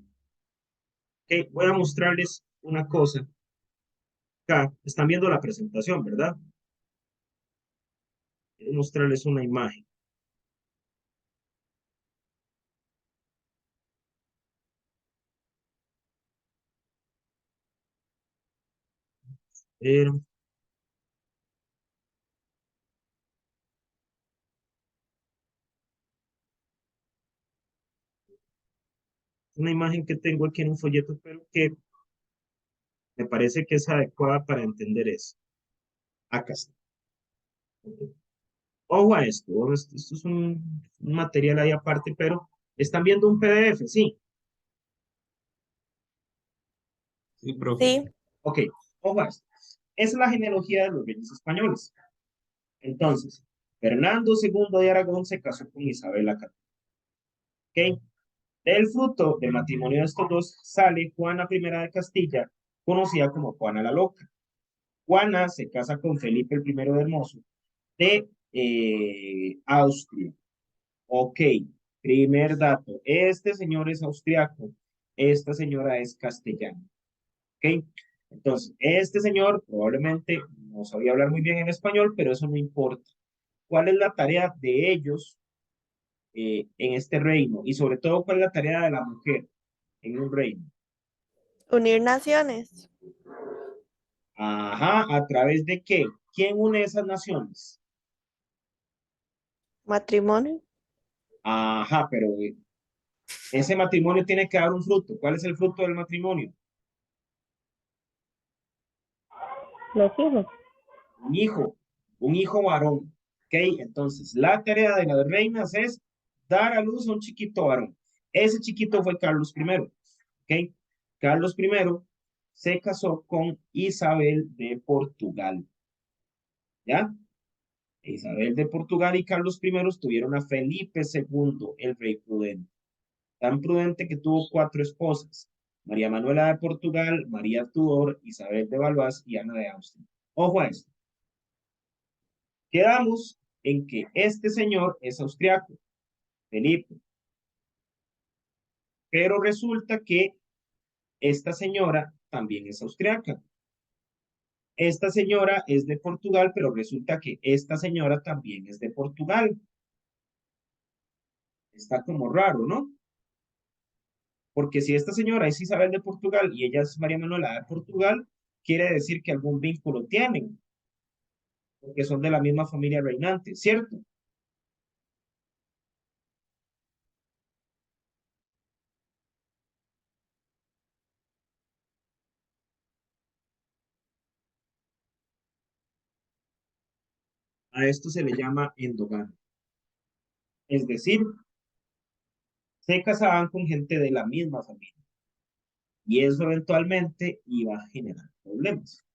Okay, voy a mostrarles una cosa. Acá están viendo la presentación, ¿verdad? Voy a mostrarles una imagen. Una imagen que tengo aquí en un folleto, pero que me parece que es adecuada para entender eso. Acá está. Ojo a esto, esto es un material ahí aparte, pero están viendo un PDF, sí. Sí, profe. Sí, Ok, ojo a esto. Es la genealogía de los reyes españoles. Entonces, Fernando II de Aragón se casó con Isabel la Católica. ¿Ok? Del fruto del matrimonio de estos dos sale Juana I de Castilla, conocida como Juana la Loca. Juana se casa con Felipe I de Hermoso de Austria. Ok, primer dato. Este señor es austriaco, esta señora es castellana. Ok, entonces, este señor probablemente no sabía hablar muy bien en español, pero eso no importa. ¿Cuál es la tarea de ellos en este reino? Y sobre todo, ¿cuál es la tarea de la mujer en un reino? Unir naciones, Ajá, ¿a través de qué? ¿Quién une esas naciones? matrimonio, Ajá, pero ese matrimonio tiene que dar un fruto. ¿Cuál es el fruto del matrimonio? los hijos. Un hijo, un hijo varón. ¿Ok? Entonces, la tarea de las reinas es dar a luz a un chiquito varón. Ese chiquito fue Carlos I. ¿Ok? Carlos I se casó con Isabel de Portugal. ¿Ya? Isabel de Portugal y Carlos I tuvieron a Felipe II, el rey prudente. Tan prudente que tuvo 4 esposas: María Manuela de Portugal, María Tudor, Isabel de Valois y Ana de Austria. Ojo a esto. Quedamos en que este señor es austriaco, Felipe, pero resulta que esta señora también es austriaca. Esta señora es de Portugal, pero resulta que esta señora también es de Portugal. Está como raro, ¿no? Porque si esta señora es Isabel de Portugal y ella es María Manuela de Portugal, quiere decir que algún vínculo tienen, porque son de la misma familia reinante, ¿cierto? A esto se le llama endogamia. Es decir, se casaban con gente de la misma familia. Y eso eventualmente iba a generar problemas.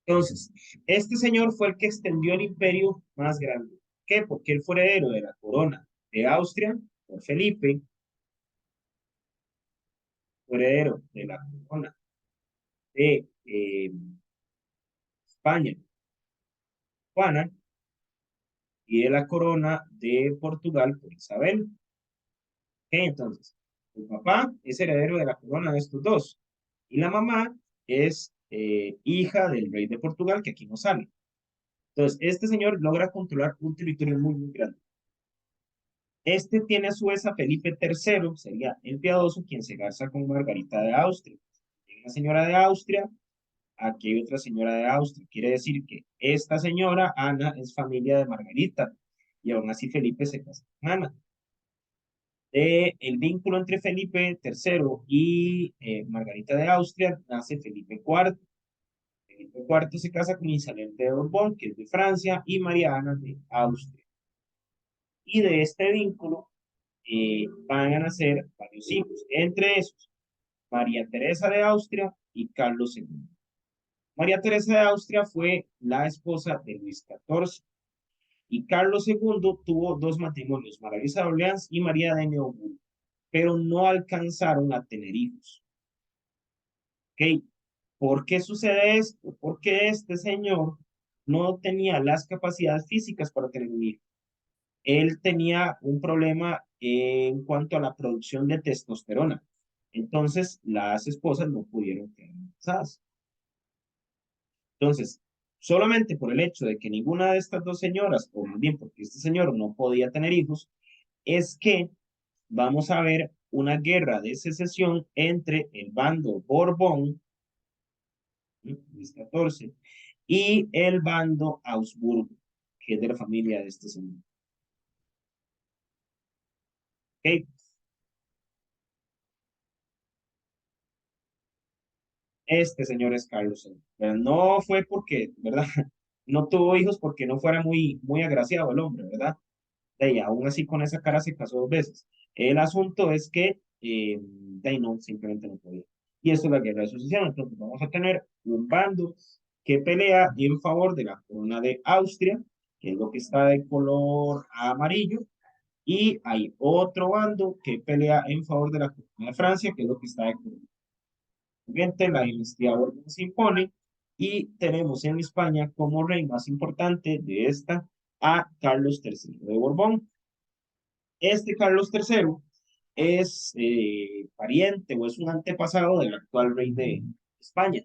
Entonces, este señor fue el que extendió el imperio más grande. ¿Por qué? Porque él fue heredero de la corona de Austria por Felipe, fue heredero de la corona de España, Juana, y de la corona de Portugal por Isabel. ¿Ok? Entonces, el papá es heredero de la corona de estos dos. Y la mamá es hija del rey de Portugal, que aquí no sale. Entonces, este señor logra controlar un territorio muy, muy grande. Este tiene a su vez a Felipe III, sería el piadoso, quien se casa con Margarita de Austria. Hay una señora de Austria, aquí hay otra señora de Austria. Quiere decir que esta señora, Ana, es familia de Margarita, y aún así Felipe se casa con Ana. El vínculo entre Felipe III y Margarita de Austria nace Felipe IV. Felipe IV se casa con Isabel de Borbón, que es de Francia, y María Ana de Austria. Y de este vínculo van a nacer varios hijos, entre esos María Teresa de Austria y Carlos II. María Teresa de Austria fue la esposa de Luis XIV y Carlos II tuvo 2 matrimonios, María Luisa de Orleans y María de Neoburgo, pero no alcanzaron a tener hijos. ¿Ok? ¿Por qué sucede esto? Porque este señor no tenía las capacidades físicas para tener un hijo. Él tenía un problema en cuanto a la producción de testosterona. Entonces, las esposas no pudieron quedar embarazadas. Entonces, solamente por el hecho de que ninguna de estas dos señoras, o más bien porque este señor no podía tener hijos, es que vamos a ver una guerra de secesión entre el bando Borbón, Luis XIV, y el bando Augsburgo, que es de la familia de este señor. ¿Ok? Este señor es Carlos II. Pero no fue porque, ¿verdad? No tuvo hijos porque no fuera muy, muy agraciado el hombre, ¿verdad? Y aún así con esa cara se casó 2 veces. El asunto es que no, simplemente no podía. Y esto es la guerra de sucesión. Entonces vamos a tener un bando que pelea en favor de la corona de Austria, que es lo que está de color amarillo, y hay otro bando que pelea en favor de la corona de Francia, que es lo que está de color siguiente. La dinastía Borbón se impone y tenemos en España como rey más importante de esta a Carlos III de Borbón. Este Carlos III es pariente o es un antepasado del actual rey de España.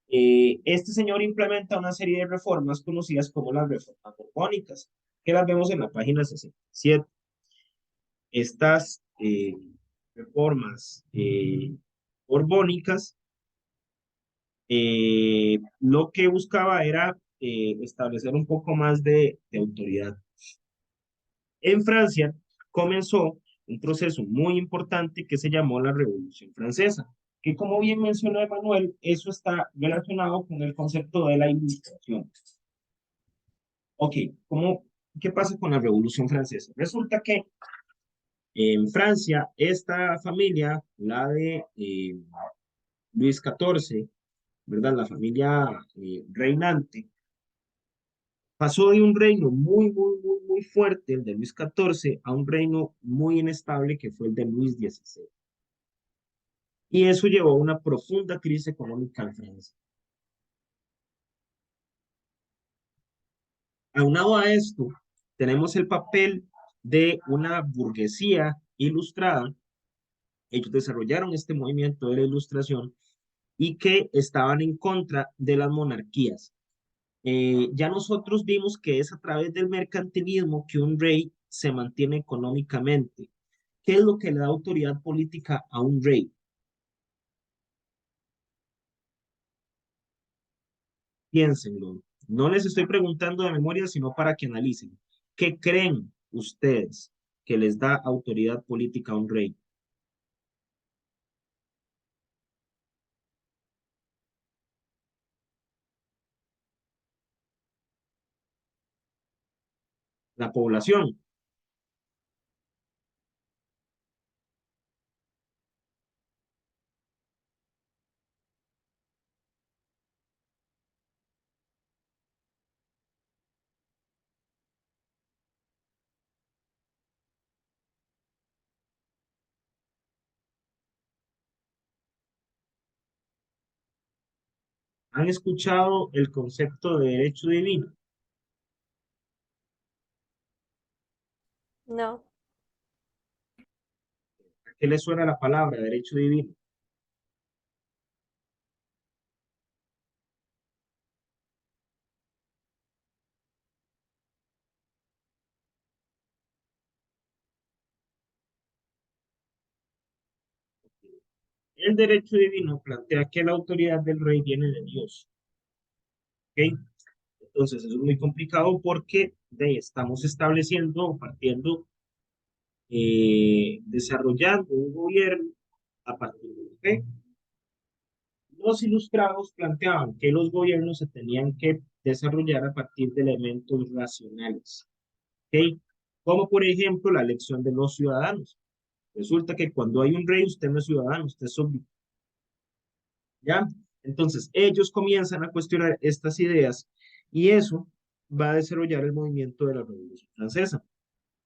Este señor implementa una serie de reformas conocidas como las reformas borbónicas, que las vemos en la página 67. Estas reformas borbónicas lo que buscaba era establecer un poco más de autoridad. En Francia comenzó un proceso muy importante que se llamó la Revolución Francesa, que como bien mencionó Emanuel, eso está relacionado con el concepto de la Ilustración. Ok, ¿qué pasa con la Revolución Francesa? Resulta que en Francia, esta familia, la de Luis XIV, ¿verdad? La familia reinante, pasó de un reino muy fuerte, el de Luis XIV, a un reino muy inestable que fue el de Luis XVI. Y eso llevó a una profunda crisis económica en Francia. Aunado a esto, tenemos el papel de una burguesía ilustrada. Ellos desarrollaron este movimiento de la ilustración y que estaban en contra de las monarquías. Ya nosotros vimos que es a través del mercantilismo que un rey se mantiene económicamente. ¿Qué es lo que le da autoridad política a un rey? Piénsenlo. No les estoy preguntando de memoria, sino para que analicen. ¿Qué creen ustedes que les da autoridad política a un rey? La población. ¿Han escuchado el concepto de derecho divino? No, ¿A qué le suena la palabra derecho divino? El derecho divino plantea que la autoridad del rey viene de Dios. ¿Ok? Entonces, eso es muy complicado porque estamos estableciendo, partiendo, desarrollando un gobierno a partir de la fe. Los ilustrados planteaban que los gobiernos se tenían que desarrollar a partir de elementos racionales, ¿ok? Como por ejemplo la elección de los ciudadanos. Resulta que cuando hay un rey, usted no es ciudadano, usted es súbdito, ¿ya? Entonces, ellos comienzan a cuestionar estas ideas y eso va a desarrollar el movimiento de la Revolución Francesa.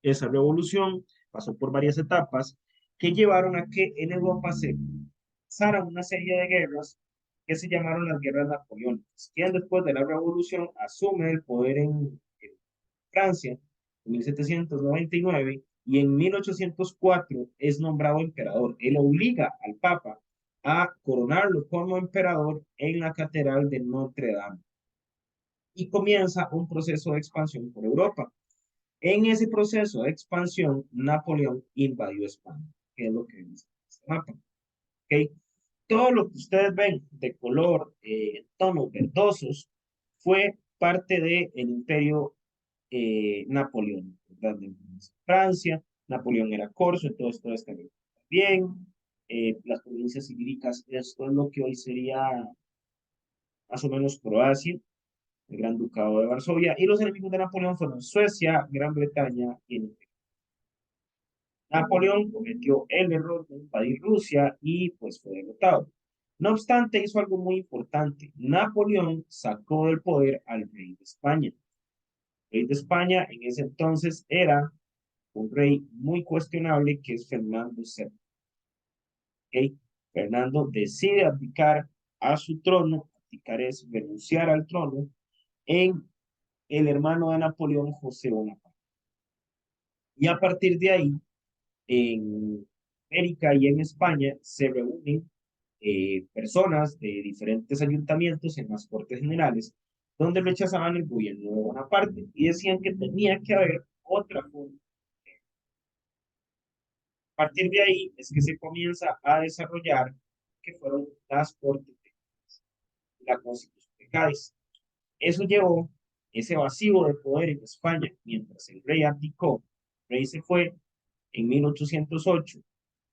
Esa revolución pasó por varias etapas que llevaron a que en Europa se empezaran una serie de guerras que se llamaron las guerras napoleónicas. Quien después de la revolución asume el poder en Francia en 1799 y en 1804 es nombrado emperador. Él obliga al Papa a coronarlo como emperador en la Catedral de Notre Dame y comienza un proceso de expansión por Europa. En ese proceso de expansión, Napoleón invadió España, que es lo que dice este mapa. ¿Okay? Todo lo que ustedes ven de color, tonos verdosos, fue parte del imperio napoleónico, ¿verdad? De Francia, Napoleón era corso, entonces todo está bien. Las provincias ibéricas, esto es lo que hoy sería más o menos Croacia, el Gran Ducado de Varsovia, y los enemigos de Napoleón fueron Suecia, Gran Bretaña y Inglaterra. Napoleón cometió el error de invadir Rusia y pues fue derrotado. No obstante, hizo algo muy importante. Napoleón sacó del poder al rey de España. rey de España en ese entonces era un rey muy cuestionable que es Fernando VII. ¿Ok? Fernando decide abdicar a su trono, abdicar es renunciar al trono, en el hermano de Napoleón, José Bonaparte. Y a partir de ahí, en América y en España se reúnen personas de diferentes ayuntamientos en las Cortes Generales, donde rechazaban el gobierno de Bonaparte y decían que tenía que haber otra forma. A partir de ahí es que se comienza a desarrollar que fueron las Cortes de la Constitución de Cádiz. Eso llevó ese vacío de poder en España mientras el rey abdicó. El rey se fue en 1808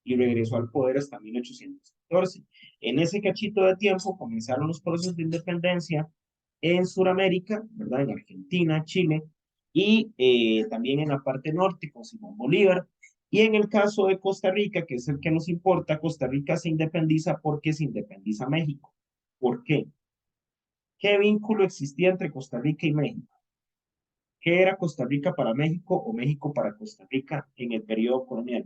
y regresó al poder hasta 1814. En ese cachito de tiempo comenzaron los procesos de independencia en Sudamérica, ¿verdad? En Argentina, Chile y también en la parte norte con Simón Bolívar. Y en el caso de Costa Rica, que es el que nos importa, Costa Rica se independiza porque se independiza México. ¿Por qué? ¿Qué vínculo existía entre Costa Rica y México? ¿Qué era Costa Rica para México o México para Costa Rica en el periodo colonial?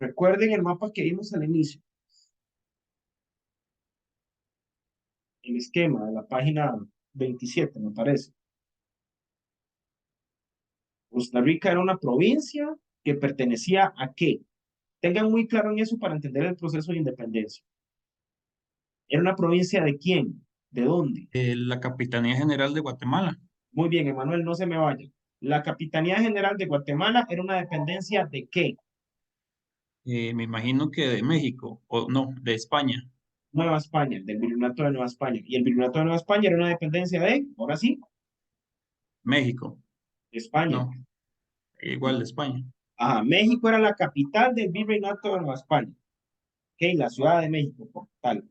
Recuerden el mapa que vimos al inicio, el esquema de la página 27, me parece. Costa Rica era una provincia que pertenecía ¿a qué? Tengan muy claro en eso para entender el proceso de independencia. ¿Era una provincia de quién? ¿De dónde? La Capitanía General de Guatemala. Muy bien, Emanuel, no se me vaya. La Capitanía General de Guatemala era una dependencia ¿de qué? Me imagino que de México, o no, de España. Nueva España, del Virreinato de Nueva España. Y el Virreinato de Nueva España era una dependencia de, ahora sí, México, de España. no, igual de España. Ajá, México era la capital del Virreinato de Nueva España. Ok, la Ciudad de México, por tal.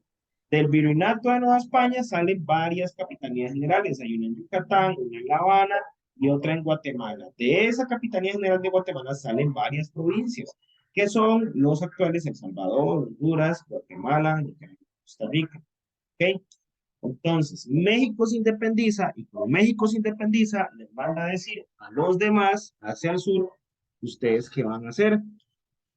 Del Virreinato de Nueva España salen varias capitanías generales. Hay una en Yucatán, una en La Habana y otra en Guatemala. De esa Capitanía General de Guatemala salen varias provincias, que son los actuales El Salvador, Honduras, Guatemala, Nicaragua, Costa Rica. ¿Ok? Entonces, México se independiza y como México se independiza, les van a decir a los demás, hacia el sur, ¿ustedes qué van a hacer?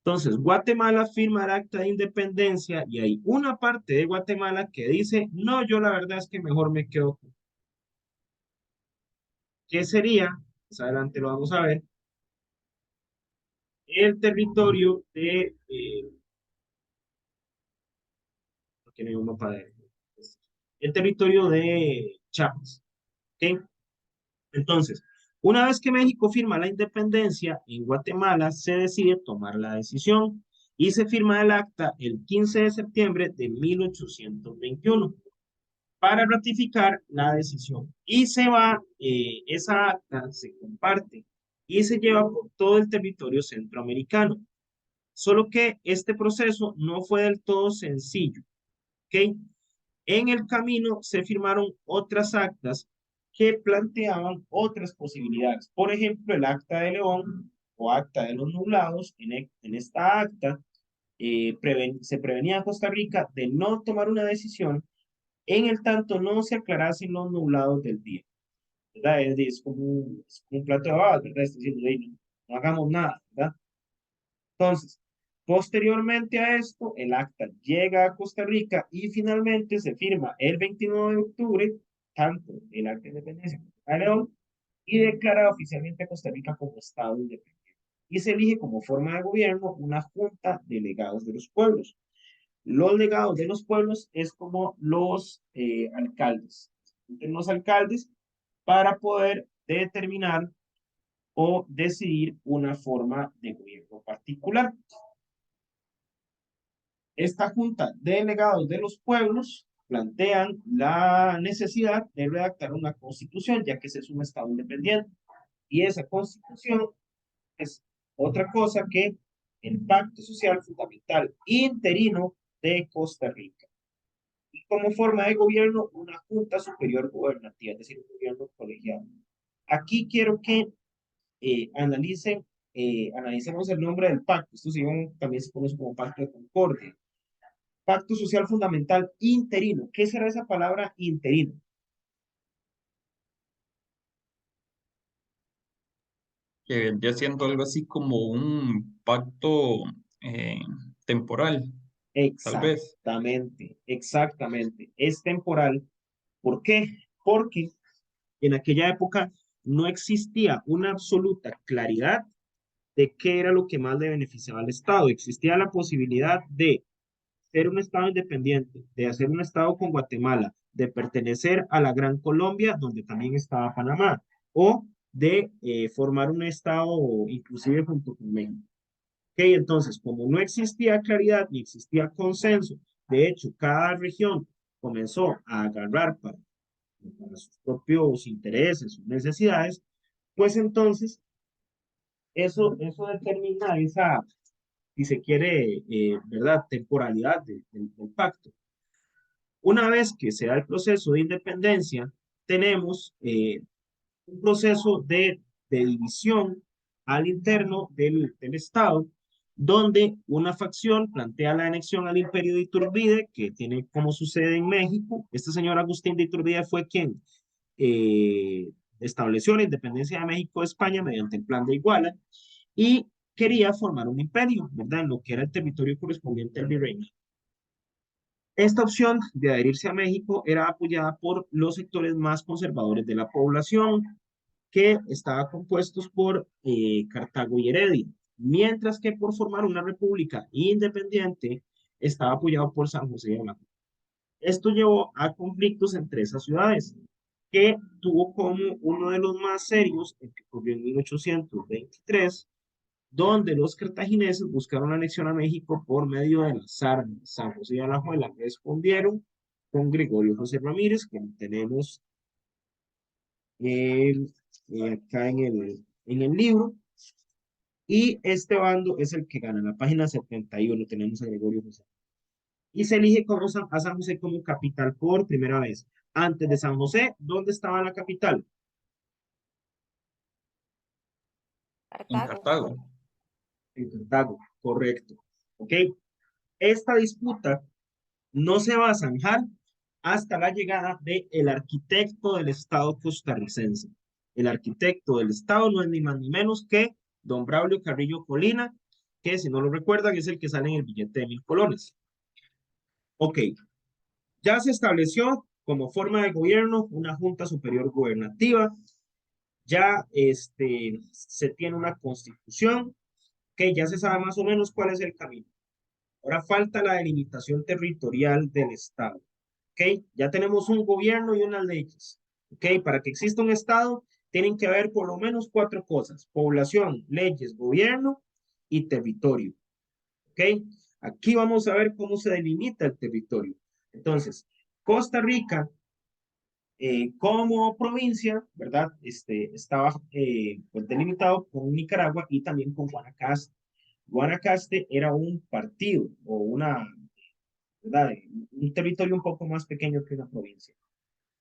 Entonces, Guatemala firma el acta de independencia y hay una parte de Guatemala que dice, no, yo la verdad es que mejor me quedo. ¿Qué sería? Más adelante lo vamos a ver. El territorio de... aquí no hay un mapa de... El territorio de Chiapas. ¿Ok? Entonces, una vez que México firma la independencia, en Guatemala se decide tomar la decisión y se firma el acta el 15 de septiembre de 1821 para ratificar la decisión. Y se va, esa acta se comparte y se lleva por todo el territorio centroamericano. Solo que este proceso no fue del todo sencillo, ¿ok? En el camino se firmaron otras actas que planteaban otras posibilidades. Por ejemplo, el Acta de León o Acta de los Nublados. En esta acta se prevenía a Costa Rica de no tomar una decisión en el tanto no se aclarasen los nublados del día. ¿Verdad? Es como un plato de babas, ¿verdad? Está diciendo, no, no hagamos nada, ¿verdad? Entonces, posteriormente a esto, el acta llega a Costa Rica y finalmente se firma el 29 de octubre, tanto el acta de independencia como el de León, y declara oficialmente a Costa Rica como Estado independiente. Y se elige como forma de gobierno una junta de legados de los pueblos. Los legados de los pueblos es como los alcaldes. Los alcaldes para poder determinar o decidir una forma de gobierno particular. Esta junta de delegados de los pueblos plantean la necesidad de redactar una constitución, ya que ese es un estado independiente. Y esa constitución es otra cosa que el Pacto Social Fundamental Interino de Costa Rica. Y como forma de gobierno, una Junta Superior Gubernativa, es decir, un gobierno colegiado. Aquí quiero que analicemos el nombre del pacto. Esto también se conoce como Pacto de Concordia. Pacto Social Fundamental Interino. ¿Qué será esa palabra interino? Que vendría siendo algo así como un pacto eh, temporal, tal vez. Exactamente, exactamente. Es temporal. ¿Por qué? Porque en aquella época no existía una absoluta claridad de qué era lo que más le beneficiaba al Estado. Existía la posibilidad de ser un Estado independiente, de hacer un Estado con Guatemala, de pertenecer a la Gran Colombia, donde también estaba Panamá, o de formar un Estado inclusive junto con México. Ok, entonces, como no existía claridad ni existía consenso, de hecho, cada región comenzó a agarrar para sus propios intereses, sus necesidades, pues entonces eso determina esa, si se quiere, ¿verdad?, temporalidad del pacto. Una vez que se da el proceso de independencia, tenemos un proceso de división al interno del Estado, donde una facción plantea la anexión al imperio de Iturbide, que tiene como su sede en México. Este señor Agustín de Iturbide fue quien eh, estableció la independencia de México de España mediante el Plan de Iguala y quería formar un imperio, ¿verdad? En lo que era el territorio correspondiente al virreinato. Esta opción de adherirse a México era apoyada por los sectores más conservadores de la población, que estaba compuestos por Cartago y Heredia, mientras que por formar una república independiente estaba apoyado por San José de la Cruz. Esto llevó a conflictos entre esas ciudades, que tuvo como uno de los más serios, el que ocurrió en 1823, donde los cartagineses buscaron la anexión a México por medio de las armas. San José y Alajuela respondieron con Gregorio José Ramírez, que tenemos eh, acá en el libro, y este bando es el que gana. En la página 71 tenemos a Gregorio José. Y se elige a San José como capital por primera vez. Antes de San José, ¿dónde estaba la capital? En Cartago. Cartago. En Cartago, correcto. ¿Ok? Esta disputa no se va a zanjar hasta la llegada del arquitecto del Estado costarricense. El arquitecto del Estado no es ni más ni menos que don Braulio Carrillo Colina, que si no lo recuerdan es el que sale en el billete de 1.000 colones. Ok, ya se estableció como forma de gobierno una Junta Superior Gubernativa, ya se tiene una constitución, que ya se sabe más o menos cuál es el camino. Ahora falta la delimitación territorial del Estado. ¿Ok? Ya tenemos un gobierno y unas leyes. ¿Ok? Para que exista un Estado, tienen que haber por lo menos 4 cosas: población, leyes, gobierno y territorio. ¿Ok? Aquí vamos a ver cómo se delimita el territorio. Entonces, Costa Rica, como provincia, ¿verdad? Estaba pues delimitado con Nicaragua y también con Guanacaste. Guanacaste era un partido o ¿verdad? Un territorio un poco más pequeño que una provincia.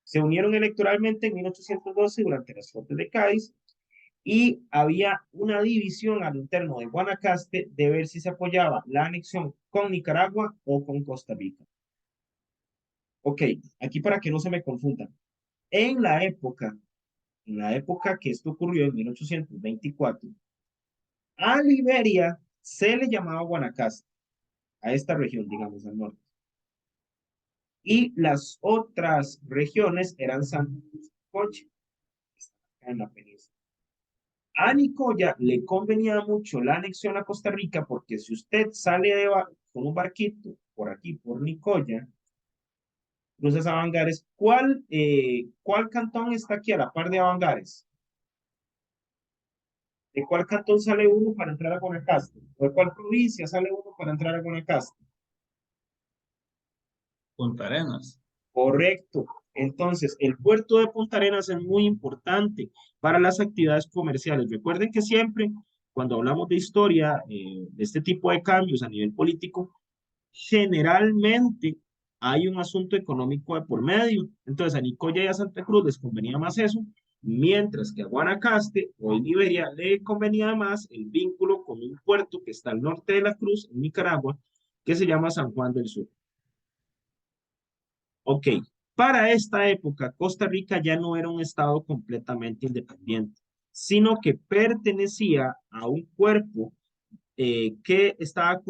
Se unieron electoralmente en 1812 durante las Cortes de Cádiz y había una división al interno de Guanacaste de ver si se apoyaba la anexión con Nicaragua o con Costa Rica. Ok, aquí para que no se me confundan. En la época, que esto ocurrió en 1824, a Liberia se le llamaba Guanacaste, a esta región, digamos, al norte. Y las otras regiones eran Santa Cruz y Coche, en la península. A Nicoya le convenía mucho la anexión a Costa Rica porque si usted sale con un barquito por aquí, por Nicoya, cruza Avangares, ¿cuál cantón está aquí a la par de Avangares? ¿De cuál cantón sale uno para entrar a Guanacaste? ¿O de cuál provincia sale uno para entrar a Guanacaste? Punta Arenas. Correcto. Entonces, el puerto de Punta Arenas es muy importante para las actividades comerciales. Recuerden que siempre, cuando hablamos de historia, de este tipo de cambios a nivel político, generalmente hay un asunto económico de por medio. Entonces, a Nicoya y a Santa Cruz les convenía más eso, mientras que a Guanacaste, hoy Liberia, le convenía más el vínculo con un puerto que está al norte de la Cruz, en Nicaragua, que se llama San Juan del Sur. Ok, para esta época, Costa Rica ya no era un estado completamente independiente, sino que pertenecía a un cuerpo que estaba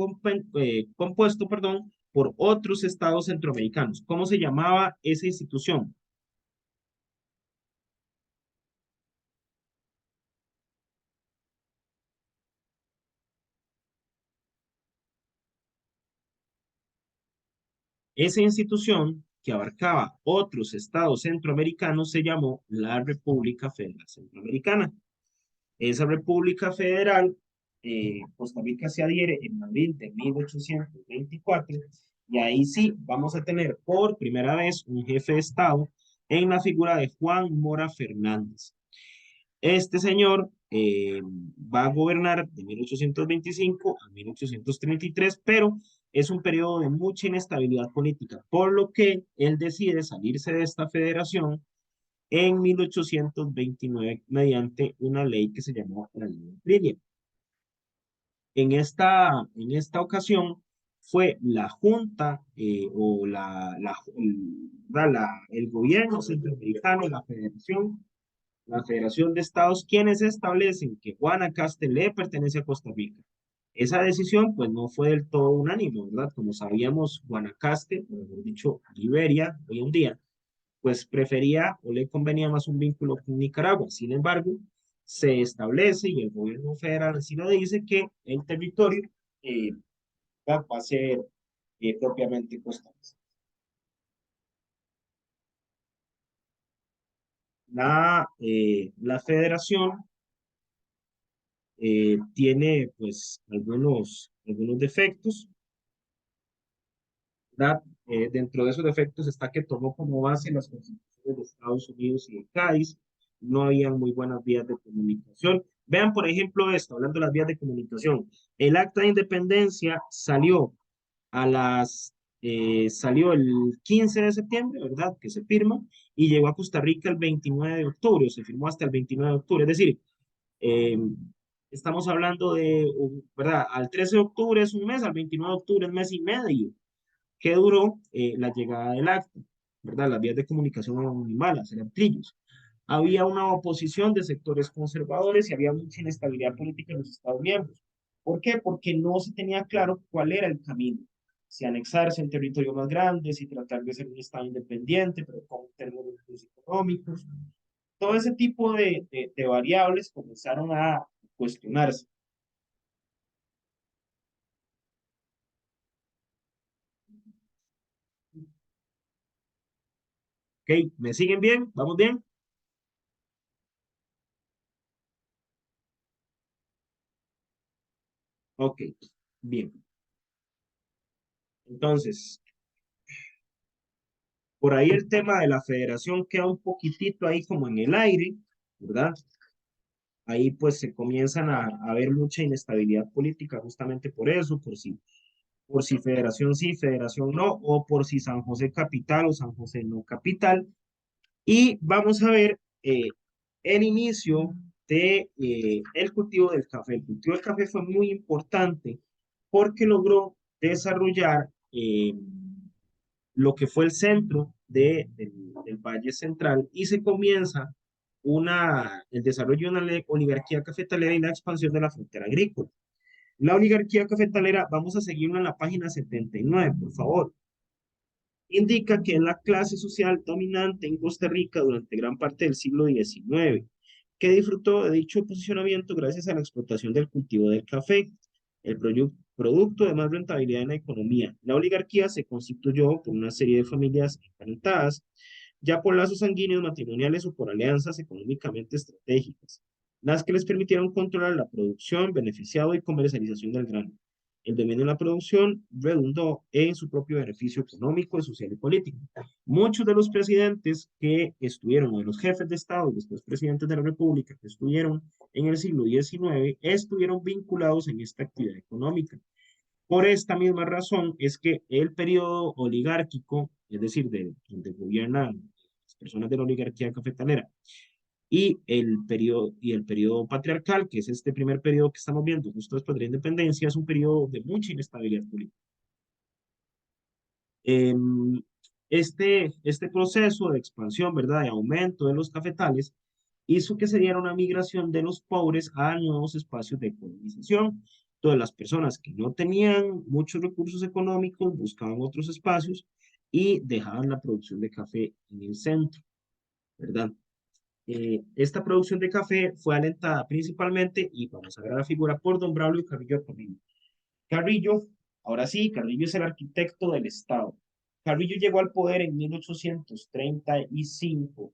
compuesto, perdón, por otros estados centroamericanos. ¿Cómo se llamaba esa institución? Esa institución, que abarcaba otros estados centroamericanos, se llamó la República Federal Centroamericana. Esa República Federal, Costa Rica se adhiere en abril de 1824, y ahí sí vamos a tener por primera vez un jefe de Estado en la figura de Juan Mora Fernández. Este señor va a gobernar de 1825 a 1833, pero es un periodo de mucha inestabilidad política, por lo que él decide salirse de esta federación en 1829 mediante una ley que se llamó la Ley de Aprilia. En esta ocasión fue la Junta o el gobierno centroamericano, la Federación de Estados, quienes establecen que Guanacaste le pertenece a Costa Rica. Esa decisión, pues, no fue del todo unánime, ¿verdad? Como sabíamos, Guanacaste, o mejor dicho, Liberia, hoy en día, pues prefería o le convenía más un vínculo con Nicaragua. Sin embargo, se establece, y el gobierno federal así lo dice, que el territorio eh, va a ser propiamente costarricense. La federación tiene pues algunos defectos, ¿verdad? Dentro de esos defectos está que tomó como base las constituciones de Estados Unidos y de Cádiz. No había muy buenas vías de comunicación. Vean, por ejemplo, esto, hablando de las vías de comunicación. El acta de independencia salió el 15 de septiembre, ¿verdad? Que se firma, y llegó a Costa Rica el 29 de octubre, o se firmó hasta el 29 de octubre. Es decir, eh, estamos hablando de, ¿verdad? Al 13 de octubre es un mes, al 29 de octubre es mes y medio que duró la llegada del acta, ¿verdad? Las vías de comunicación eran muy malas, eran trillos. Había una oposición de sectores conservadores y había mucha inestabilidad política en los Estados miembros. ¿Por qué? Porque no se tenía claro cuál era el camino. Si anexarse a un territorio más grande, si tratar de ser un Estado independiente, pero con términos económicos. Todo ese tipo de variables comenzaron a cuestionarse. ¿Ok? ¿Me siguen bien? ¿Vamos bien? Ok, bien. Entonces, por ahí el tema de la federación queda un poquitito ahí como en el aire, ¿verdad? Ahí pues se comienzan a ver mucha inestabilidad política justamente por eso, por si federación sí, federación no, o por si San José capital o San José no capital. Y vamos a ver el inicio de el cultivo del café. El cultivo del café fue muy importante porque logró desarrollar lo que fue el centro del Valle Central, y se comienza el desarrollo de una oligarquía cafetalera y la expansión de la frontera agrícola. La oligarquía cafetalera, vamos a seguirlo en la página 79, por favor. Indica que es la clase social dominante en Costa Rica durante gran parte del siglo XIX, que disfrutó de dicho posicionamiento gracias a la explotación del cultivo del café, el producto de más rentabilidad en la economía. La oligarquía se constituyó por una serie de familias emparentadas, ya por lazos sanguíneos, matrimoniales o por alianzas económicamente estratégicas, las que les permitieron controlar la producción, beneficiado y comercialización del grano. El dominio de la producción redundó en su propio beneficio económico, social y político. Muchos de los presidentes que estuvieron, o de los jefes de Estado y después presidentes de la República que estuvieron en el siglo XIX, estuvieron vinculados en esta actividad económica. Por esta misma razón es que el periodo oligárquico, es decir, donde gobiernan las personas de la oligarquía cafetalera, y el periodo patriarcal, que es este primer periodo que estamos viendo justo después de la independencia, es un periodo de mucha inestabilidad política. Em, este proceso de expansión, ¿verdad?, de aumento de los cafetales, hizo que se diera una migración de los pobres a nuevos espacios de colonización. Todas las personas que no tenían muchos recursos económicos buscaban otros espacios y dejaban la producción de café en el centro, ¿verdad? Esta producción de café fue alentada principalmente, y vamos a ver la figura, por don Braulio Carrillo Carrillo. Carrillo, ahora sí, Carrillo es el arquitecto del Estado. Carrillo llegó al poder en 1835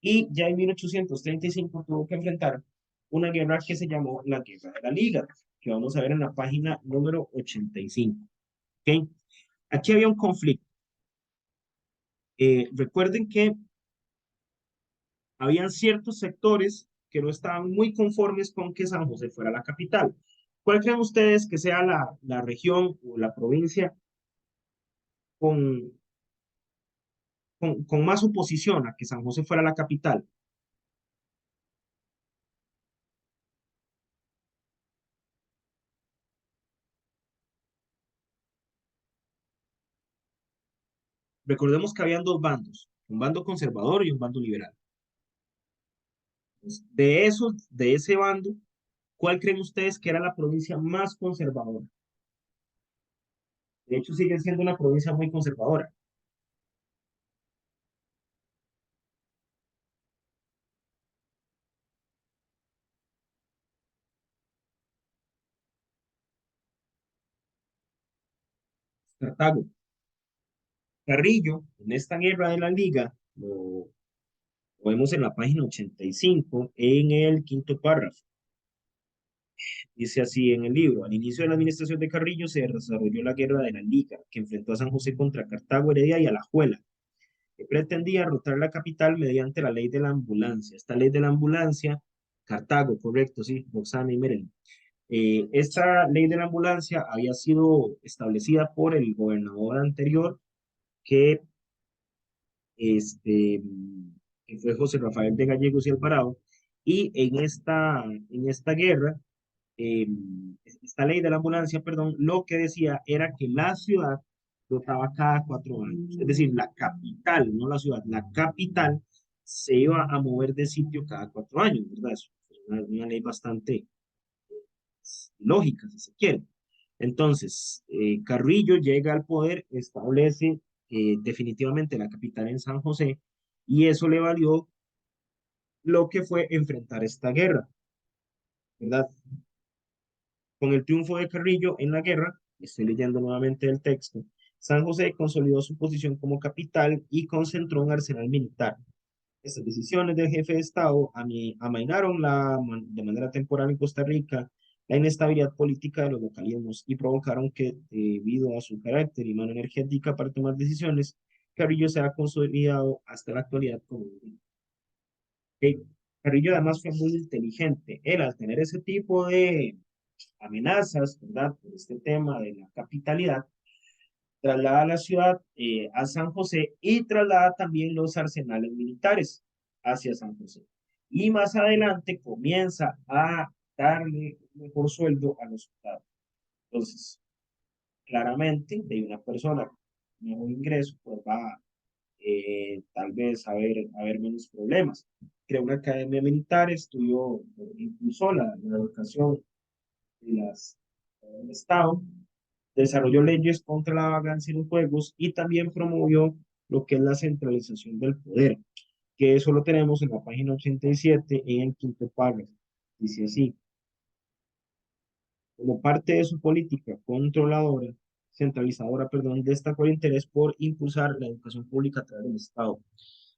y ya en 1835 tuvo que enfrentar una guerra que se llamó la Guerra de la Liga, que vamos a ver en la página número 85. ¿Okay? Aquí había un conflicto. Recuerden que habían ciertos sectores que no estaban muy conformes con que San José fuera la capital. ¿Cuál creen ustedes que sea la región o la provincia con, con más oposición a que San José fuera la capital? Recordemos que habían dos bandos, un bando conservador y un bando liberal. De ese bando, ¿cuál creen ustedes que era la provincia más conservadora? De hecho, sigue siendo una provincia muy conservadora. Cartago. Carrillo, en esta guerra de la Liga, lo vemos en la página 85, en el quinto párrafo. Dice así en el libro: al inicio de la administración de Carrillo se desarrolló la guerra de la Liga, que enfrentó a San José contra Cartago, Heredia y Alajuela, que pretendía derrotar la capital mediante la ley de la ambulancia. Esta ley de la ambulancia, Cartago, correcto, sí, Roxana y Meren. Esta ley de la ambulancia había sido establecida por el gobernador anterior, que, este, que fue José Rafael de Gallegos y Alvarado, y en esta guerra, eh, esta ley de la ambulancia, perdón, lo que decía era que la ciudad rotaba cada 4 años, es decir, la capital, no la ciudad, la capital se iba a mover de sitio cada 4 años, ¿verdad? Es una ley bastante lógica, si se quiere. Entonces, Carrillo llega al poder, establece definitivamente la capital en San José, y eso le valió lo que fue enfrentar esta guerra, ¿verdad? Con el triunfo de Carrillo en la guerra, estoy leyendo nuevamente el texto, San José consolidó su posición como capital y concentró un arsenal militar. Estas decisiones del jefe de Estado amainaron de manera temporal en Costa Rica la inestabilidad política de los localismos y provocaron que, debido a su carácter y mano energética para tomar decisiones, Carrillo se ha consolidado hasta la actualidad como un. Okay. Carrillo además fue muy inteligente. Él, al tener ese tipo de amenazas, ¿verdad?, por este tema de la capitalidad, traslada la ciudad a San José y traslada también los arsenales militares hacia San José. Y más adelante comienza a darle un mejor sueldo a los soldados. Entonces, claramente, de una persona con mejor ingreso, pues va tal vez haber menos problemas. Creó una academia militar, estudió, impulsó la educación del Estado, desarrolló leyes contra la vagancia en los juegos y también promovió lo que es la centralización del poder, que eso lo tenemos en la página 87 en el quinto párrafo. Dice así: como parte de su política controladora, centralizadora, perdón, destacó el interés por impulsar la educación pública a través del Estado.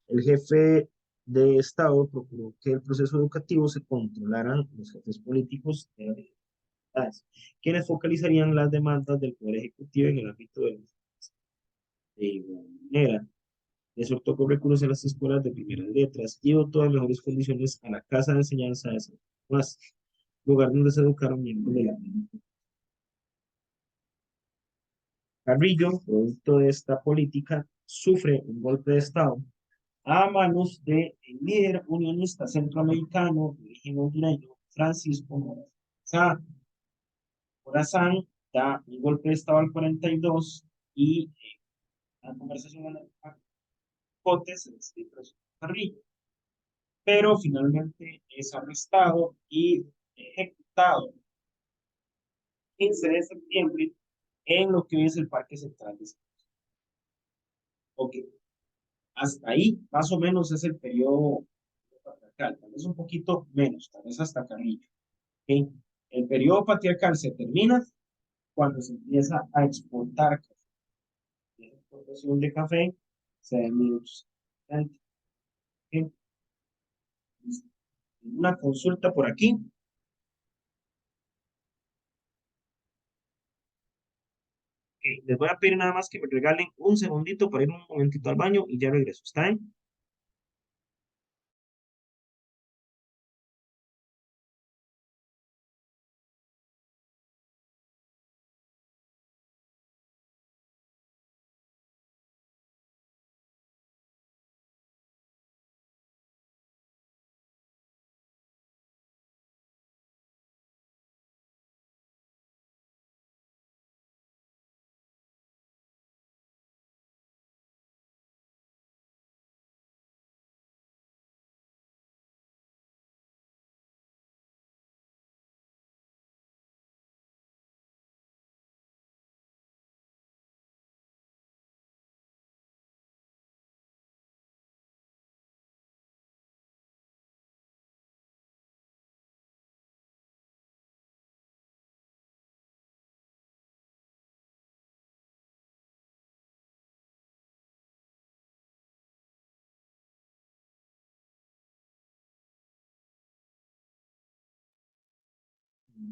El jefe de Estado procuró que el proceso educativo se controlaran los jefes políticos de las autoridades, quienes focalizarían las demandas del Poder Ejecutivo en el ámbito de igual manera. Les tocó recursos a las escuelas de primeras letras y dotó de mejores condiciones a la Casa de Enseñanza de San Tomás, lugar donde se educaron miembros de la misma. Carrillo, producto de esta política, sufre un golpe de Estado a manos del líder unionista centroamericano de origen hondureño, Francisco Morazán. Morazán da un golpe de estado al 42 y la conversación en el Cote se decide preso Carrillo, pero finalmente es arrestado y ejecutado 15 de septiembre en lo que hoy es el Parque Central de San José. Ok, hasta ahí más o menos es el periodo patriarcal, tal vez un poquito menos, tal vez hasta Carrillo. ¿Ok? El periodo patriarcal se termina cuando se empieza a exportar café. La exportación de café se da en 1870. ¿Ok? Una consulta por aquí. Ok, les voy a pedir nada más que me regalen un segundito para ir un momentito al baño y ya regreso. ¿Está bien?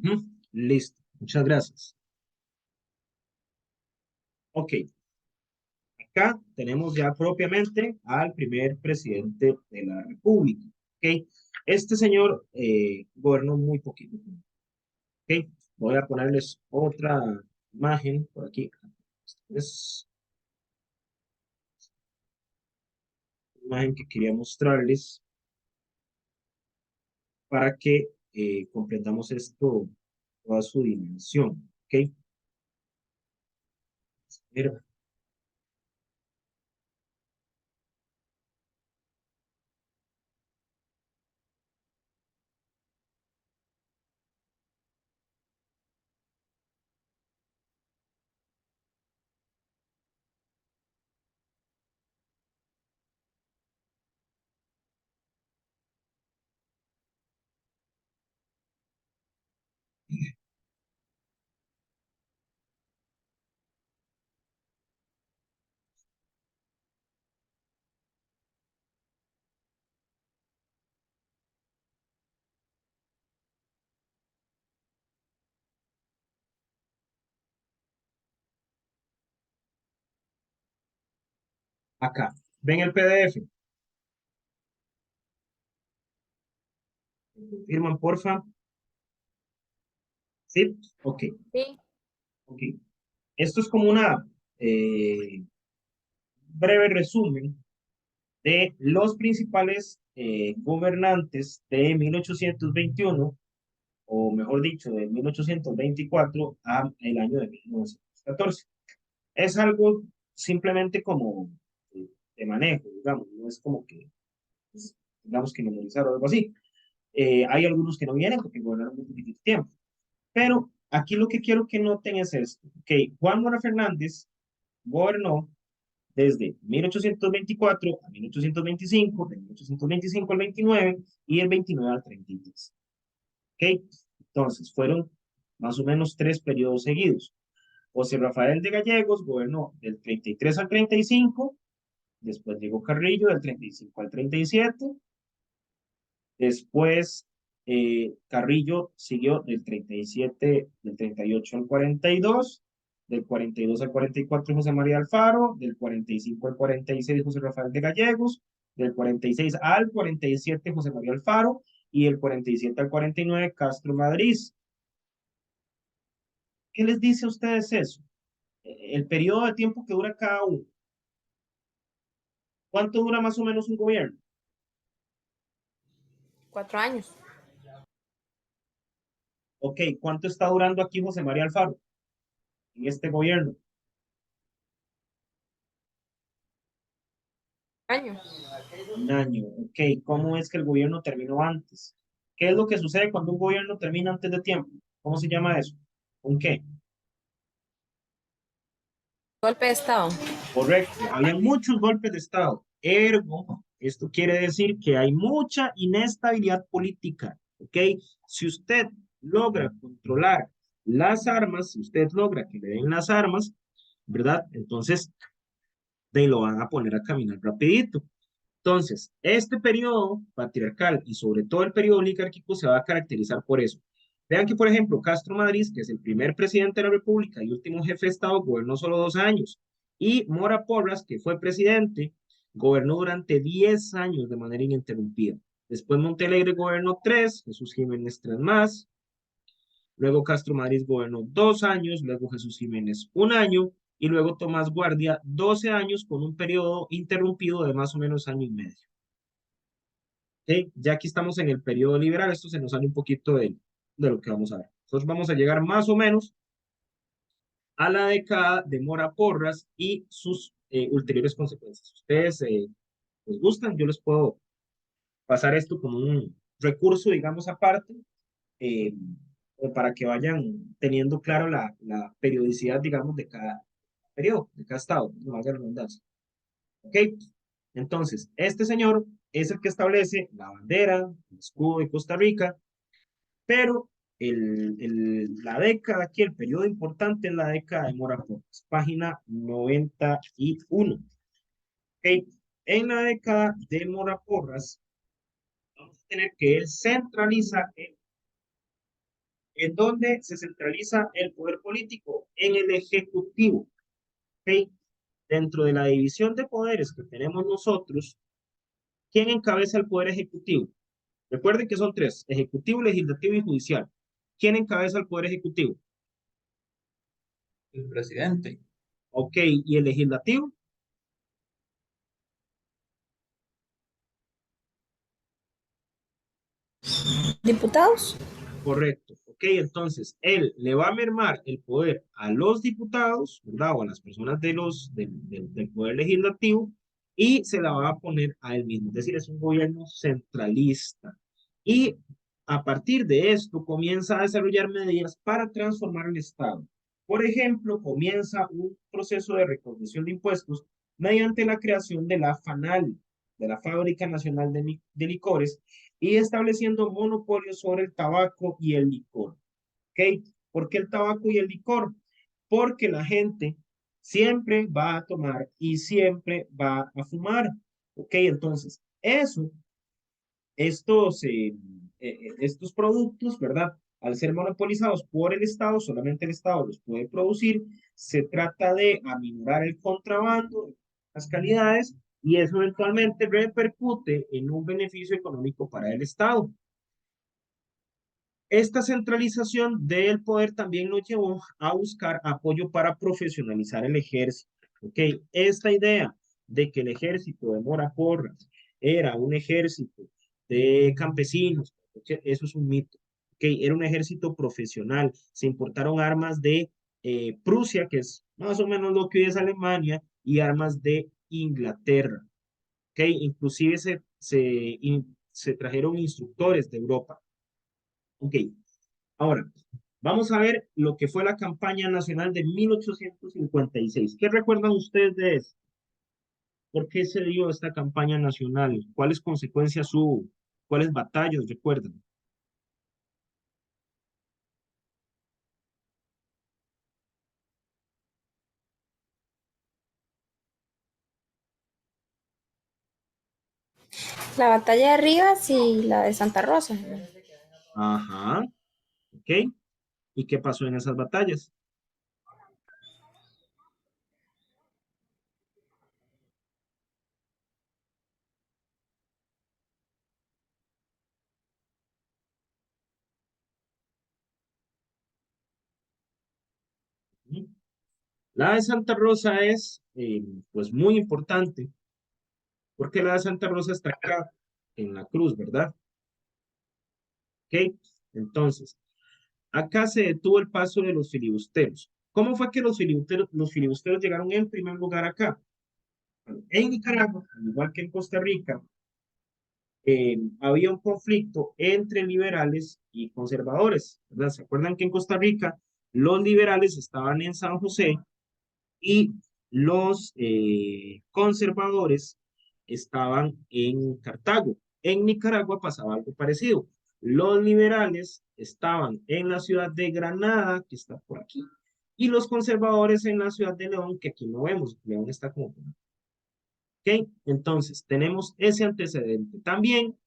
Ujú, listo. Muchas gracias. Ok, acá tenemos ya propiamente al primer presidente de la República. ¿Ok? Este señor gobernó muy poquito. ¿Ok? Voy a ponerles otra imagen por aquí. Es una imagen que quería mostrarles para que comprendamos esto, toda su dimensión. ¿Ok? Mira, acá. ¿Ven el PDF? ¿Firman, porfa? ¿Sí? Ok. Sí. Ok. Esto es como una eh, breve resumen de los principales gobernantes de 1821, o mejor dicho, de 1824 a el año de 1914. Es algo simplemente como de manejo, digamos, no es como que, pues, digamos que memorizar o algo así. Hay algunos que no vienen porque gobernaron muy poquito tiempo, pero aquí lo que quiero que noten es esto. Ok, Juan Mora Fernández gobernó desde 1824 a 1825, de 1825 al 29 y el 29 al 33. ¿Ok? Entonces, fueron más o menos 3 periodos seguidos. José Rafael de Gallegos gobernó del 33 al 35, después llegó Carrillo del 35 al 37, después Carrillo siguió del 37, del 38 al 42, del 42 al 44 José María Alfaro, del 45 al 46 José Rafael de Gallegos, del 46 al 47 José María Alfaro y del 47 al 49 Castro Madrid. ¿Qué les dice a ustedes eso? El periodo de tiempo que dura cada uno. ¿Cuánto dura más o menos un gobierno? 4 años. Ok, ¿cuánto está durando aquí José María Alfaro en este gobierno? Años. Un año. Ok, ¿cómo es que el gobierno terminó antes? ¿Qué es lo que sucede cuando un gobierno termina antes de tiempo? ¿Cómo se llama eso? ¿Con qué? Golpe de Estado. Correcto, habían muchos golpes de Estado. Ergo, esto quiere decir que hay mucha inestabilidad política, ¿ok? Si usted logra controlar las armas, si usted logra que le den las armas, ¿verdad? Entonces, de ahí lo van a poner a caminar rapidito. Entonces, este periodo patriarcal y sobre todo el periodo oligárquico se va a caracterizar por eso. Vean que, por ejemplo, Castro Madrid, que es el primer presidente de la República y último jefe de Estado, gobernó solo 2 años. Y Mora Porras, que fue presidente, gobernó durante 10 años de manera ininterrumpida. Después Montalegre gobernó 3, Jesús Jiménez 3 más. Luego Castro Madrid gobernó 2 años, luego Jesús Jiménez 1 año y luego Tomás Guardia 12 años con un periodo interrumpido de más o menos año y medio. ¿Ok? Ya aquí estamos en el periodo liberal, esto se nos sale un poquito de lo que vamos a ver. Nosotros vamos a llegar más o menos a la década de Mora Porras y sus ulteriores consecuencias. Si ustedes les gustan, yo les puedo pasar esto como un recurso, digamos, aparte, eh, para que vayan teniendo claro la periodicidad, digamos, de cada periodo, de cada estado, no valga la redundancia. ¿Ok? Entonces, este señor es el que establece la bandera, el escudo de Costa Rica, pero la década aquí, el periodo importante es la década de Mora Porras, página 91. ¿Ok? En la década de Mora Porras, vamos a tener que él centraliza, ¿en dónde se centraliza el poder político? En el Ejecutivo. ¿Ok? Dentro de la división de poderes que tenemos nosotros, ¿quién encabeza el poder ejecutivo? Recuerden que son tres: ejecutivo, legislativo y judicial. ¿Quién encabeza el poder ejecutivo? El presidente. Ok, ¿y el legislativo? Diputados. Correcto. Ok, entonces él le va a mermar el poder a los diputados, ¿verdad? O a las personas del poder legislativo y se la va a poner a él mismo. Es decir, es un gobierno centralista. Y a partir de esto comienza a desarrollar medidas para transformar el Estado. Por ejemplo, comienza un proceso de recaudación de impuestos mediante la creación de la FANAL, de la Fábrica Nacional de Licores, y estableciendo monopolios sobre el tabaco y el licor. ¿Ok? ¿Por qué el tabaco y el licor? Porque la gente siempre va a tomar y siempre va a fumar. ¿Ok? Entonces, estos productos, ¿verdad? Al ser monopolizados por el Estado, solamente el Estado los puede producir, se trata de aminorar el contrabando, las calidades, y eso eventualmente repercute en un beneficio económico para el Estado. Esta centralización del poder también nos llevó a buscar apoyo para profesionalizar el ejército. ¿Ok? Esta idea de que el ejército de Mora Porras era un ejército de campesinos, eso es un mito. ¿Ok? Era un ejército profesional. Se importaron armas de Prusia, que es más o menos lo que hoy es Alemania, y armas de Inglaterra. ¿Ok? Inclusive se trajeron instructores de Europa. Ok, ahora, vamos a ver lo que fue la campaña nacional de 1856. ¿Qué recuerdan ustedes de eso? ¿Por qué se dio esta campaña nacional? ¿Cuáles consecuencias hubo? ¿Cuáles batallas recuerdan? La batalla de Rivas y la de Santa Rosa. Ajá, ok. ¿Y qué pasó en esas batallas? La de Santa Rosa es, pues, muy importante porque la de Santa Rosa está acá, en la cruz, ¿verdad? ¿Ok? Entonces, acá se detuvo el paso de los filibusteros. ¿Cómo fue que los filibusteros llegaron en primer lugar acá? Bueno, en Nicaragua, al igual que en Costa Rica, había un conflicto entre liberales y conservadores, ¿verdad? ¿Se acuerdan que en Costa Rica los liberales estaban en San José y los conservadores estaban en Cartago? En Nicaragua pasaba algo parecido. Los liberales estaban en la ciudad de Granada, que está por aquí, y los conservadores en la ciudad de León, que aquí no vemos. León está como por aquí. ¿Ok? Entonces, tenemos ese antecedente. También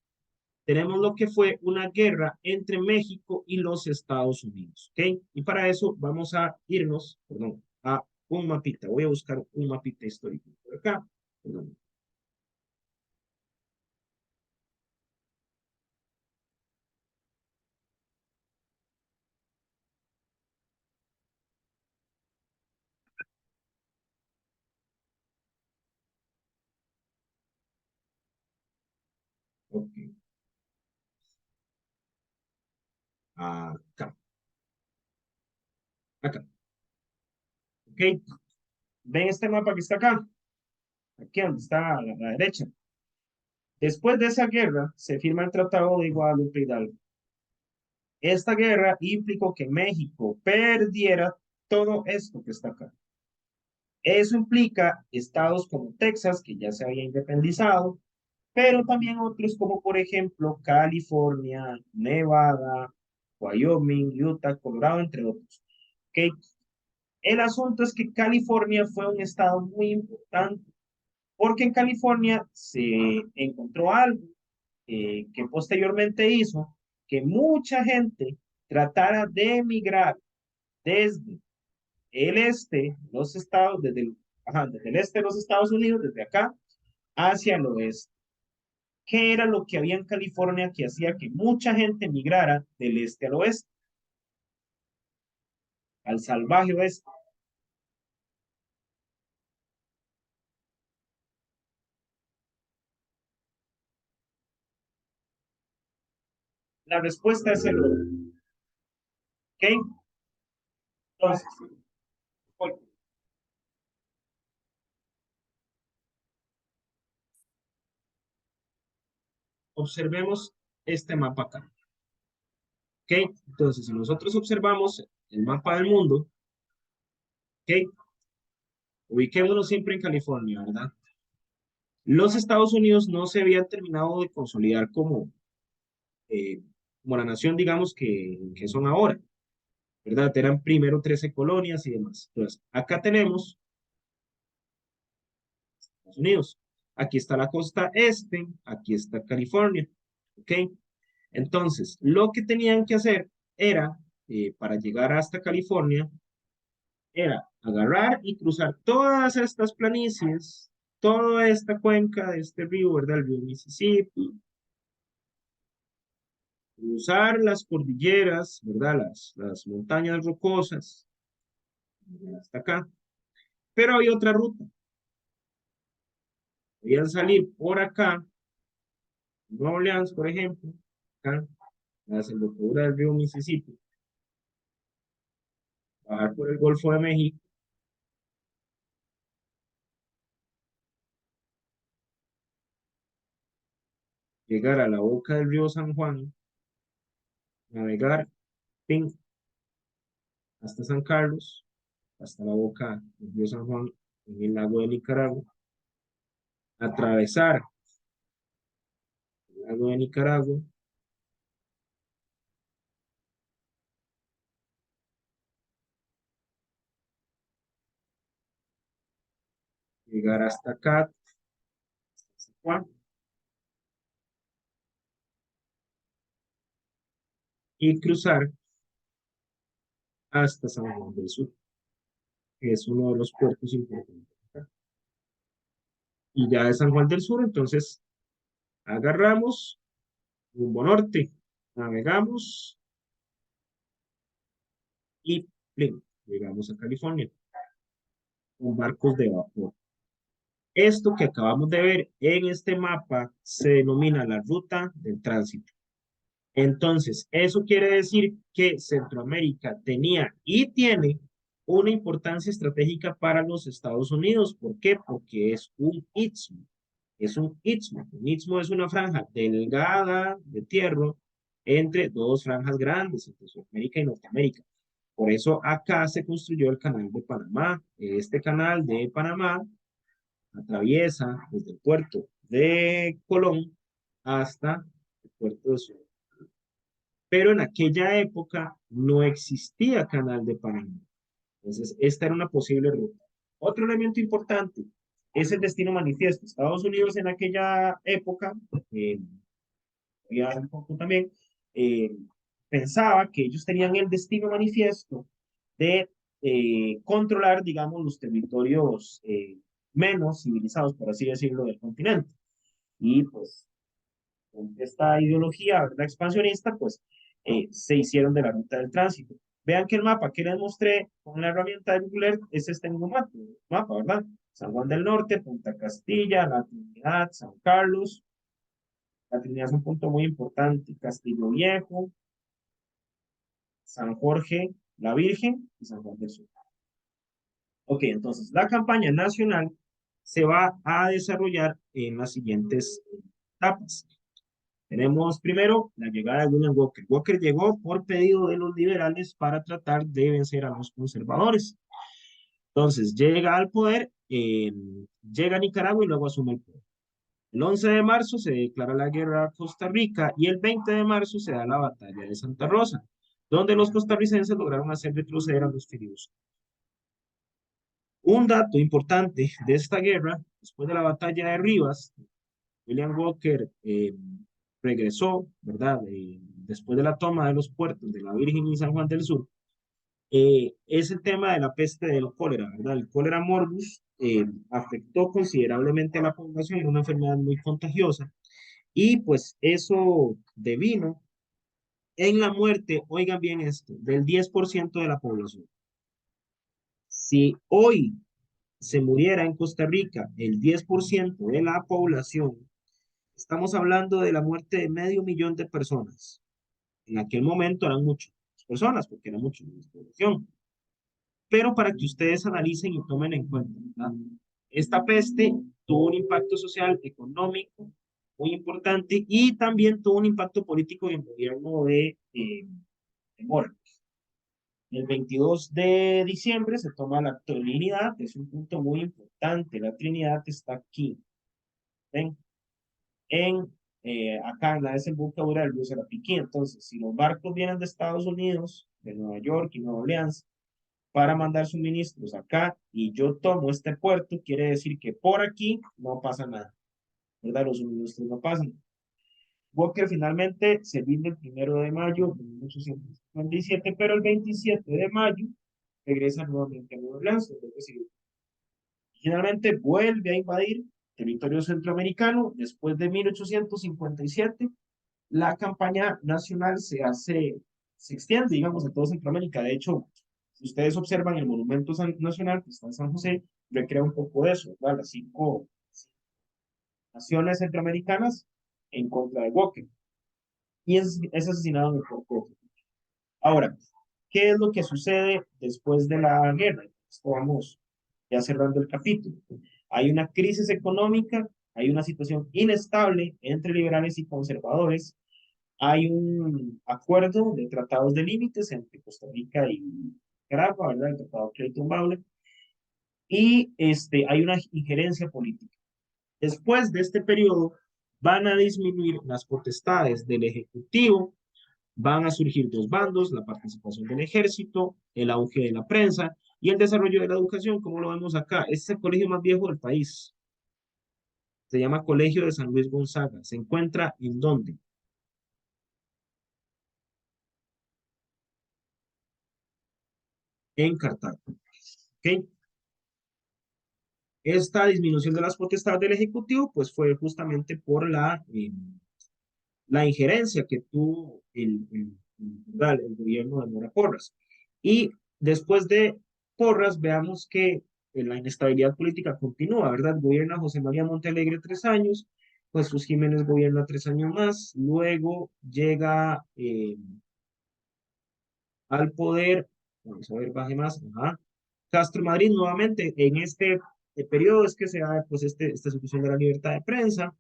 tenemos lo que fue una guerra entre México y los Estados Unidos. ¿Ok? Y para eso vamos a irnos, perdón, a un mapita. Voy a buscar un mapita histórico por acá. Perdón. Ok. Acá. Acá. Ok. ¿Ven este mapa que está acá? Aquí donde está a la derecha. Después de esa guerra, se firma el Tratado de Guadalupe Hidalgo. Esta guerra implicó que México perdiera todo esto que está acá. Eso implica estados como Texas, que ya se había independizado, pero también otros como por ejemplo California, Nevada, Wyoming, Utah, Colorado, entre otros. ¿Okay? El asunto es que California fue un estado muy importante, porque en California se encontró algo que posteriormente hizo que mucha gente tratara de emigrar desde el este, los estados, desde el este de los Estados Unidos, desde acá, hacia el oeste. ¿Qué era lo que había en California que hacía que mucha gente migrara del este al oeste, al salvaje oeste? La respuesta es el oro. ¿Ok? Entonces, observemos este mapa acá. ¿Ok? Entonces, si nosotros observamos el mapa del mundo, ¿ok? Ubiquémonos siempre en California, ¿verdad? Los Estados Unidos no se habían terminado de consolidar eh, como la nación, digamos, que son ahora, ¿verdad? Eran primero 13 colonias y demás. Entonces, acá tenemos Estados Unidos. Aquí está la costa este, aquí está California, ¿ok? Entonces, lo que tenían que hacer era, para llegar hasta California, era agarrar y cruzar todas estas planicies, toda esta cuenca de este río, ¿verdad? El río Mississippi, cruzar las cordilleras, ¿verdad? Las montañas rocosas, hasta acá. Pero había otra ruta. Podían salir por acá, Nueva Orleans, por ejemplo, acá, la desembocadura del río Mississippi, bajar por el Golfo de México, llegar a la boca del río San Juan, navegar, ping, hasta San Carlos, hasta la boca del río San Juan, en el lago de Nicaragua, atravesar el lago de Nicaragua, llegar hasta acá, hasta San Juan, y cruzar hasta San Juan del Sur, que es uno de los puertos importantes acá. Y ya de San Juan del Sur, entonces, agarramos rumbo norte, navegamos y plin, llegamos a California con barcos de vapor. Esto que acabamos de ver en este mapa se denomina la ruta del tránsito. Entonces, eso quiere decir que Centroamérica tenía y tiene una importancia estratégica para los Estados Unidos. ¿Por qué? Porque es un istmo. Es un istmo. Un istmo es una franja delgada de tierra entre dos franjas grandes, entre Sudamérica y Norteamérica. Por eso acá se construyó el canal de Panamá. Este canal de Panamá atraviesa desde el puerto de Colón hasta el puerto de Ciudad. Pero en aquella época no existía canal de Panamá. Entonces, esta era una posible ruta. Otro elemento importante es el destino manifiesto. Estados Unidos en aquella época, ya un poco también, eh, pensaba que ellos tenían el destino manifiesto de controlar, digamos, los territorios menos civilizados, por así decirlo, del continente. Y pues con esta ideología, ¿verdad?, expansionista, pues se hicieron de la ruta del tránsito. Vean que el mapa que les mostré con la herramienta de Google es este mismo mapa, ¿verdad? San Juan del Norte, Punta Castilla, La Trinidad, San Carlos. La Trinidad es un punto muy importante. Castillo Viejo, San Jorge, La Virgen y San Juan del Sur. Ok, entonces la campaña nacional se va a desarrollar en las siguientes etapas. Tenemos primero la llegada de William Walker. Walker llegó por pedido de los liberales para tratar de vencer a los conservadores. Entonces llega al poder, llega a Nicaragua y luego asume el poder. El 11 de marzo se declara la guerra a Costa Rica y el 20 de marzo se da la batalla de Santa Rosa, donde los costarricenses lograron hacer retroceder a los filibusteros. Un dato importante de esta guerra, después de la batalla de Rivas, William Walker regresó, ¿verdad? Después de la toma de los puertos de la Virgen y San Juan del Sur, es el tema de la peste del cólera, ¿verdad? El cólera morbus afectó considerablemente a la población, era una enfermedad muy contagiosa, y pues eso devino en la muerte, oigan bien esto, del 10% de la población. Si hoy se muriera en Costa Rica el 10% de la población, estamos hablando de la muerte de 500,000 de personas. En aquel momento eran muchas personas, porque era mucha población. Pero para que ustedes analicen y tomen en cuenta, ¿verdad? Esta peste tuvo un impacto social, económico, muy importante, y también tuvo un impacto político en el gobierno de Mora. El 22 de diciembre se toma la Trinidad, es un punto muy importante. La Trinidad está aquí, ¿ven? Acá en la desembocadura del río Sarapiquí. Entonces, si los barcos vienen de Estados Unidos, de Nueva York y Nueva Orleans, para mandar suministros acá, y yo tomo este puerto, quiere decir que por aquí no pasa nada, ¿verdad? Los suministros no pasan. Walker finalmente se rinde el 1 de mayo de 1857, pero el 27 de mayo regresa nuevamente a Nueva Orleans, donde recibe. Finalmente vuelve a invadir territorio centroamericano. Después de 1857, la campaña nacional se extiende, digamos, a toda Centroamérica. De hecho, si ustedes observan el monumento nacional que está en San José, recrea un poco de eso, ¿verdad? Las 5 naciones centroamericanas en contra de Walker. Y es asesinado en el Fort. Ahora, ¿qué es lo que sucede después de la guerra? Esto vamos ya cerrando el capítulo. Hay una crisis económica, hay una situación inestable entre liberales y conservadores, hay un acuerdo de tratados de límites entre Costa Rica y Nicaragua, ¿verdad? El tratado Clayton-Bauer, y hay una injerencia política. Después de este periodo, van a disminuir las potestades del Ejecutivo, van a surgir dos bandos, la participación del ejército, el auge de la prensa y el desarrollo de la educación, como lo vemos acá. Este es el colegio más viejo del país. Se llama Colegio de San Luis Gonzaga. ¿Se encuentra en dónde? En Cartago. ¿Ok? Esta disminución de las potestades del Ejecutivo, pues fue justamente por la injerencia que tuvo el gobierno de Mora Porras. Y después de Porras, veamos que la inestabilidad política continúa, ¿verdad? Gobierna José María Montealegre 3 años, Jesús Jiménez gobierna 3 años más, luego llega al poder, vamos a ver, baje más, ajá, Castro Madrid nuevamente, en este periodo es que se da pues esta situación de la libertad de prensa,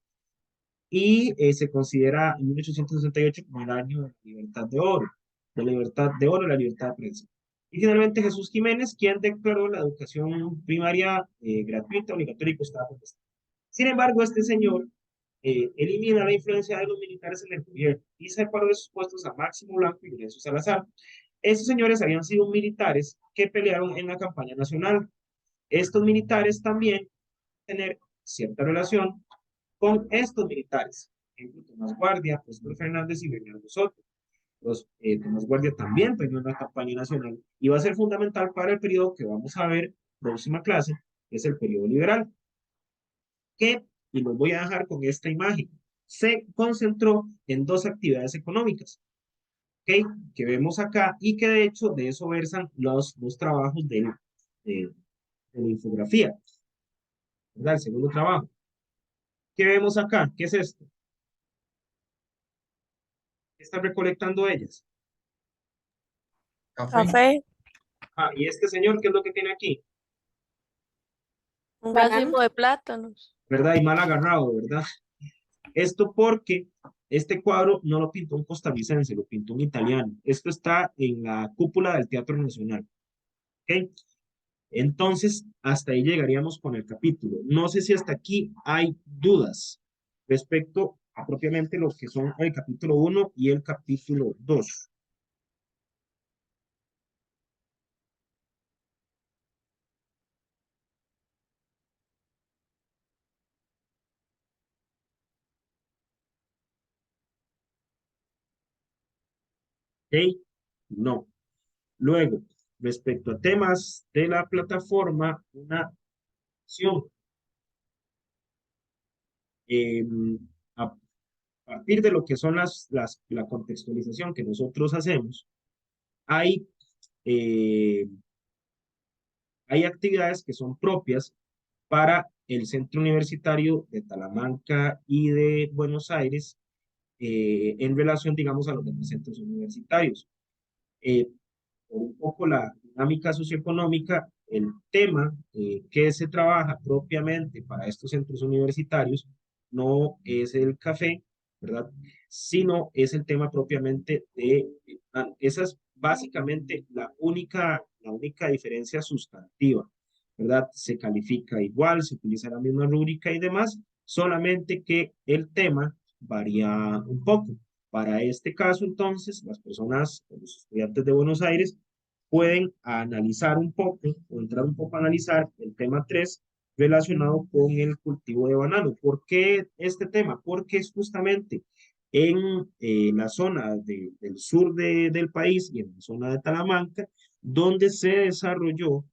y se considera en 1868 como el año de la libertad de oro, de la libertad de oro y la libertad de prensa. Y finalmente Jesús Jiménez, quien declaró la educación primaria gratuita, obligatoria y costada por el Estado. Sin embargo, este señor elimina la influencia de los militares en el gobierno y separó de sus puestos a Máximo Blanco y Lorenzo Salazar. Estos señores habían sido militares que pelearon en la campaña nacional. Estos militares también tener cierta relación con estos militares, por ejemplo, Tomás Guardia, Próspero Fernández y Bernardo Soto. Tomás Guardia también peleó en la campaña nacional y va a ser fundamental para el periodo que vamos a ver próxima clase, que es el periodo liberal, que, y los voy a dejar con esta imagen, se concentró en dos actividades económicas, ¿okay? Que vemos acá y que de hecho de eso versan los trabajos de la infografía, ¿verdad? El segundo trabajo. ¿Qué vemos acá? ¿Qué es esto? ¿Qué están recolectando ellas? Café. Café, Ah, y este señor, ¿qué es lo que tiene aquí? un Banano. racimo de plátanos. ¿Verdad? Y mal agarrado, ¿verdad? Esto porque este cuadro no lo pintó un costarricense, lo pintó un italiano. Esto está en la cúpula del Teatro Nacional. ¿Ok? Entonces, hasta ahí llegaríamos con el capítulo. No sé si hasta aquí hay dudas respecto a propiamente lo que son el capítulo 1 y el capítulo 2. ¿Ok? No. Luego, respecto a temas de la plataforma, una acción. A partir de lo que son la contextualización que nosotros hacemos, hay, eh, hay actividades que son propias para el Centro Universitario de Talamanca y de Buenos Aires en relación, digamos, a los demás centros universitarios. Por un poco la dinámica socioeconómica, el tema que se trabaja propiamente para estos centros universitarios no es el café, ¿verdad? Sino es el tema propiamente esa es básicamente la única diferencia sustantiva, ¿verdad? Se califica igual, se utiliza la misma rúbrica y demás, solamente que el tema varía un poco. Para este caso, entonces, las personas, los estudiantes de Buenos Aires, pueden analizar un poco o entrar un poco a analizar el tema 3 relacionado con el cultivo de banano. ¿Por qué este tema? Porque es justamente en la zona del sur del país y en la zona de Talamanca, donde se desarrolló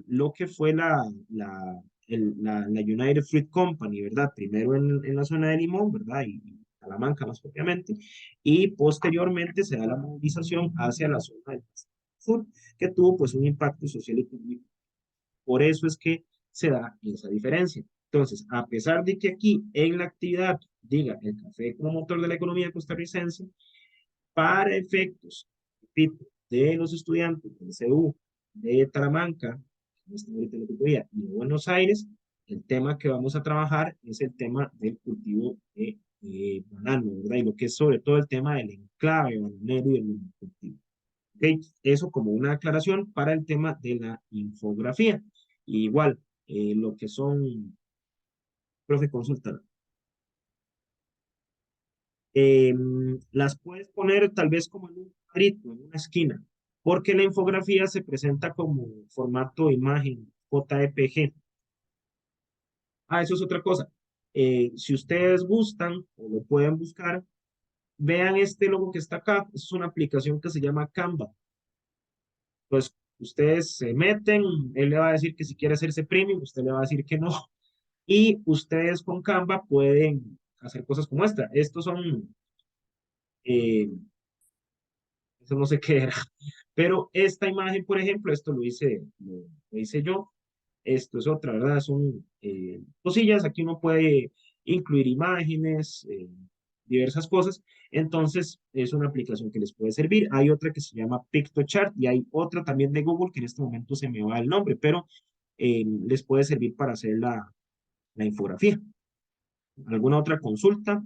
lo que fue la United Fruit Company, ¿verdad? Primero en la zona de Limón, ¿verdad? Y Talamanca más propiamente, y posteriormente se da la movilización hacia la zona del Sur, que tuvo pues un impacto social y económico. Por eso es que se da esa diferencia. Entonces, a pesar de que aquí en la actividad diga el café como motor de la economía costarricense, para efectos, repito, de los estudiantes del CU, de Talamanca, y de Buenos Aires, el tema que vamos a trabajar es el tema del cultivo de banano, ¿verdad? Y lo que es sobre todo el tema del enclave bananero y el monocultivo. ¿Ok? Eso como una aclaración para el tema de la infografía. Y igual, lo que son, profe, consulta. Las puedes poner tal vez como en un cuadrito, en una esquina, porque la infografía se presenta como formato imagen JPG. Ah, eso es otra cosa. Si ustedes gustan o lo pueden buscar, vean este logo que está acá. Es una aplicación que se llama Canva. Pues ustedes se meten, él le va a decir que si quiere hacerse premium, usted le va a decir que no. Y ustedes con Canva pueden hacer cosas como esta. Estos son, eh, eso no sé qué era, pero esta imagen, por ejemplo, esto lo hice yo. Esto es otra, ¿verdad? Son cosillas, aquí uno puede incluir imágenes, diversas cosas, entonces es una aplicación que les puede servir. Hay otra que se llama PictoChart y hay otra también de Google que en este momento se me va el nombre, pero les puede servir para hacer la infografía. ¿Alguna otra consulta?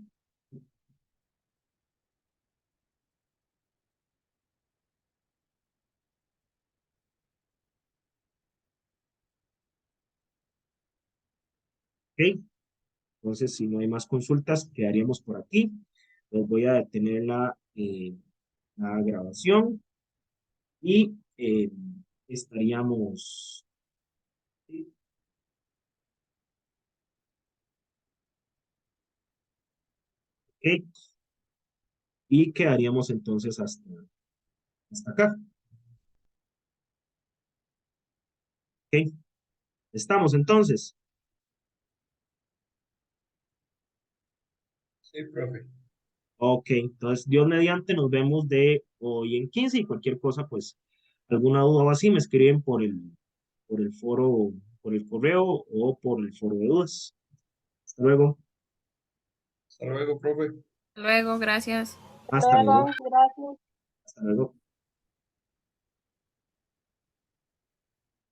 Ok, entonces si no hay más consultas, quedaríamos por aquí. Les voy a detener la grabación y estaríamos, ok, y quedaríamos entonces hasta acá. Ok, estamos entonces. Sí, profe. Ok, entonces Dios mediante nos vemos de hoy en 15 y cualquier cosa, pues alguna duda o así me escriben por el foro, por el correo o por el foro de dudas. Hasta luego. Hasta luego, profe. Luego, gracias. Hasta luego. Luego, gracias. Hasta luego.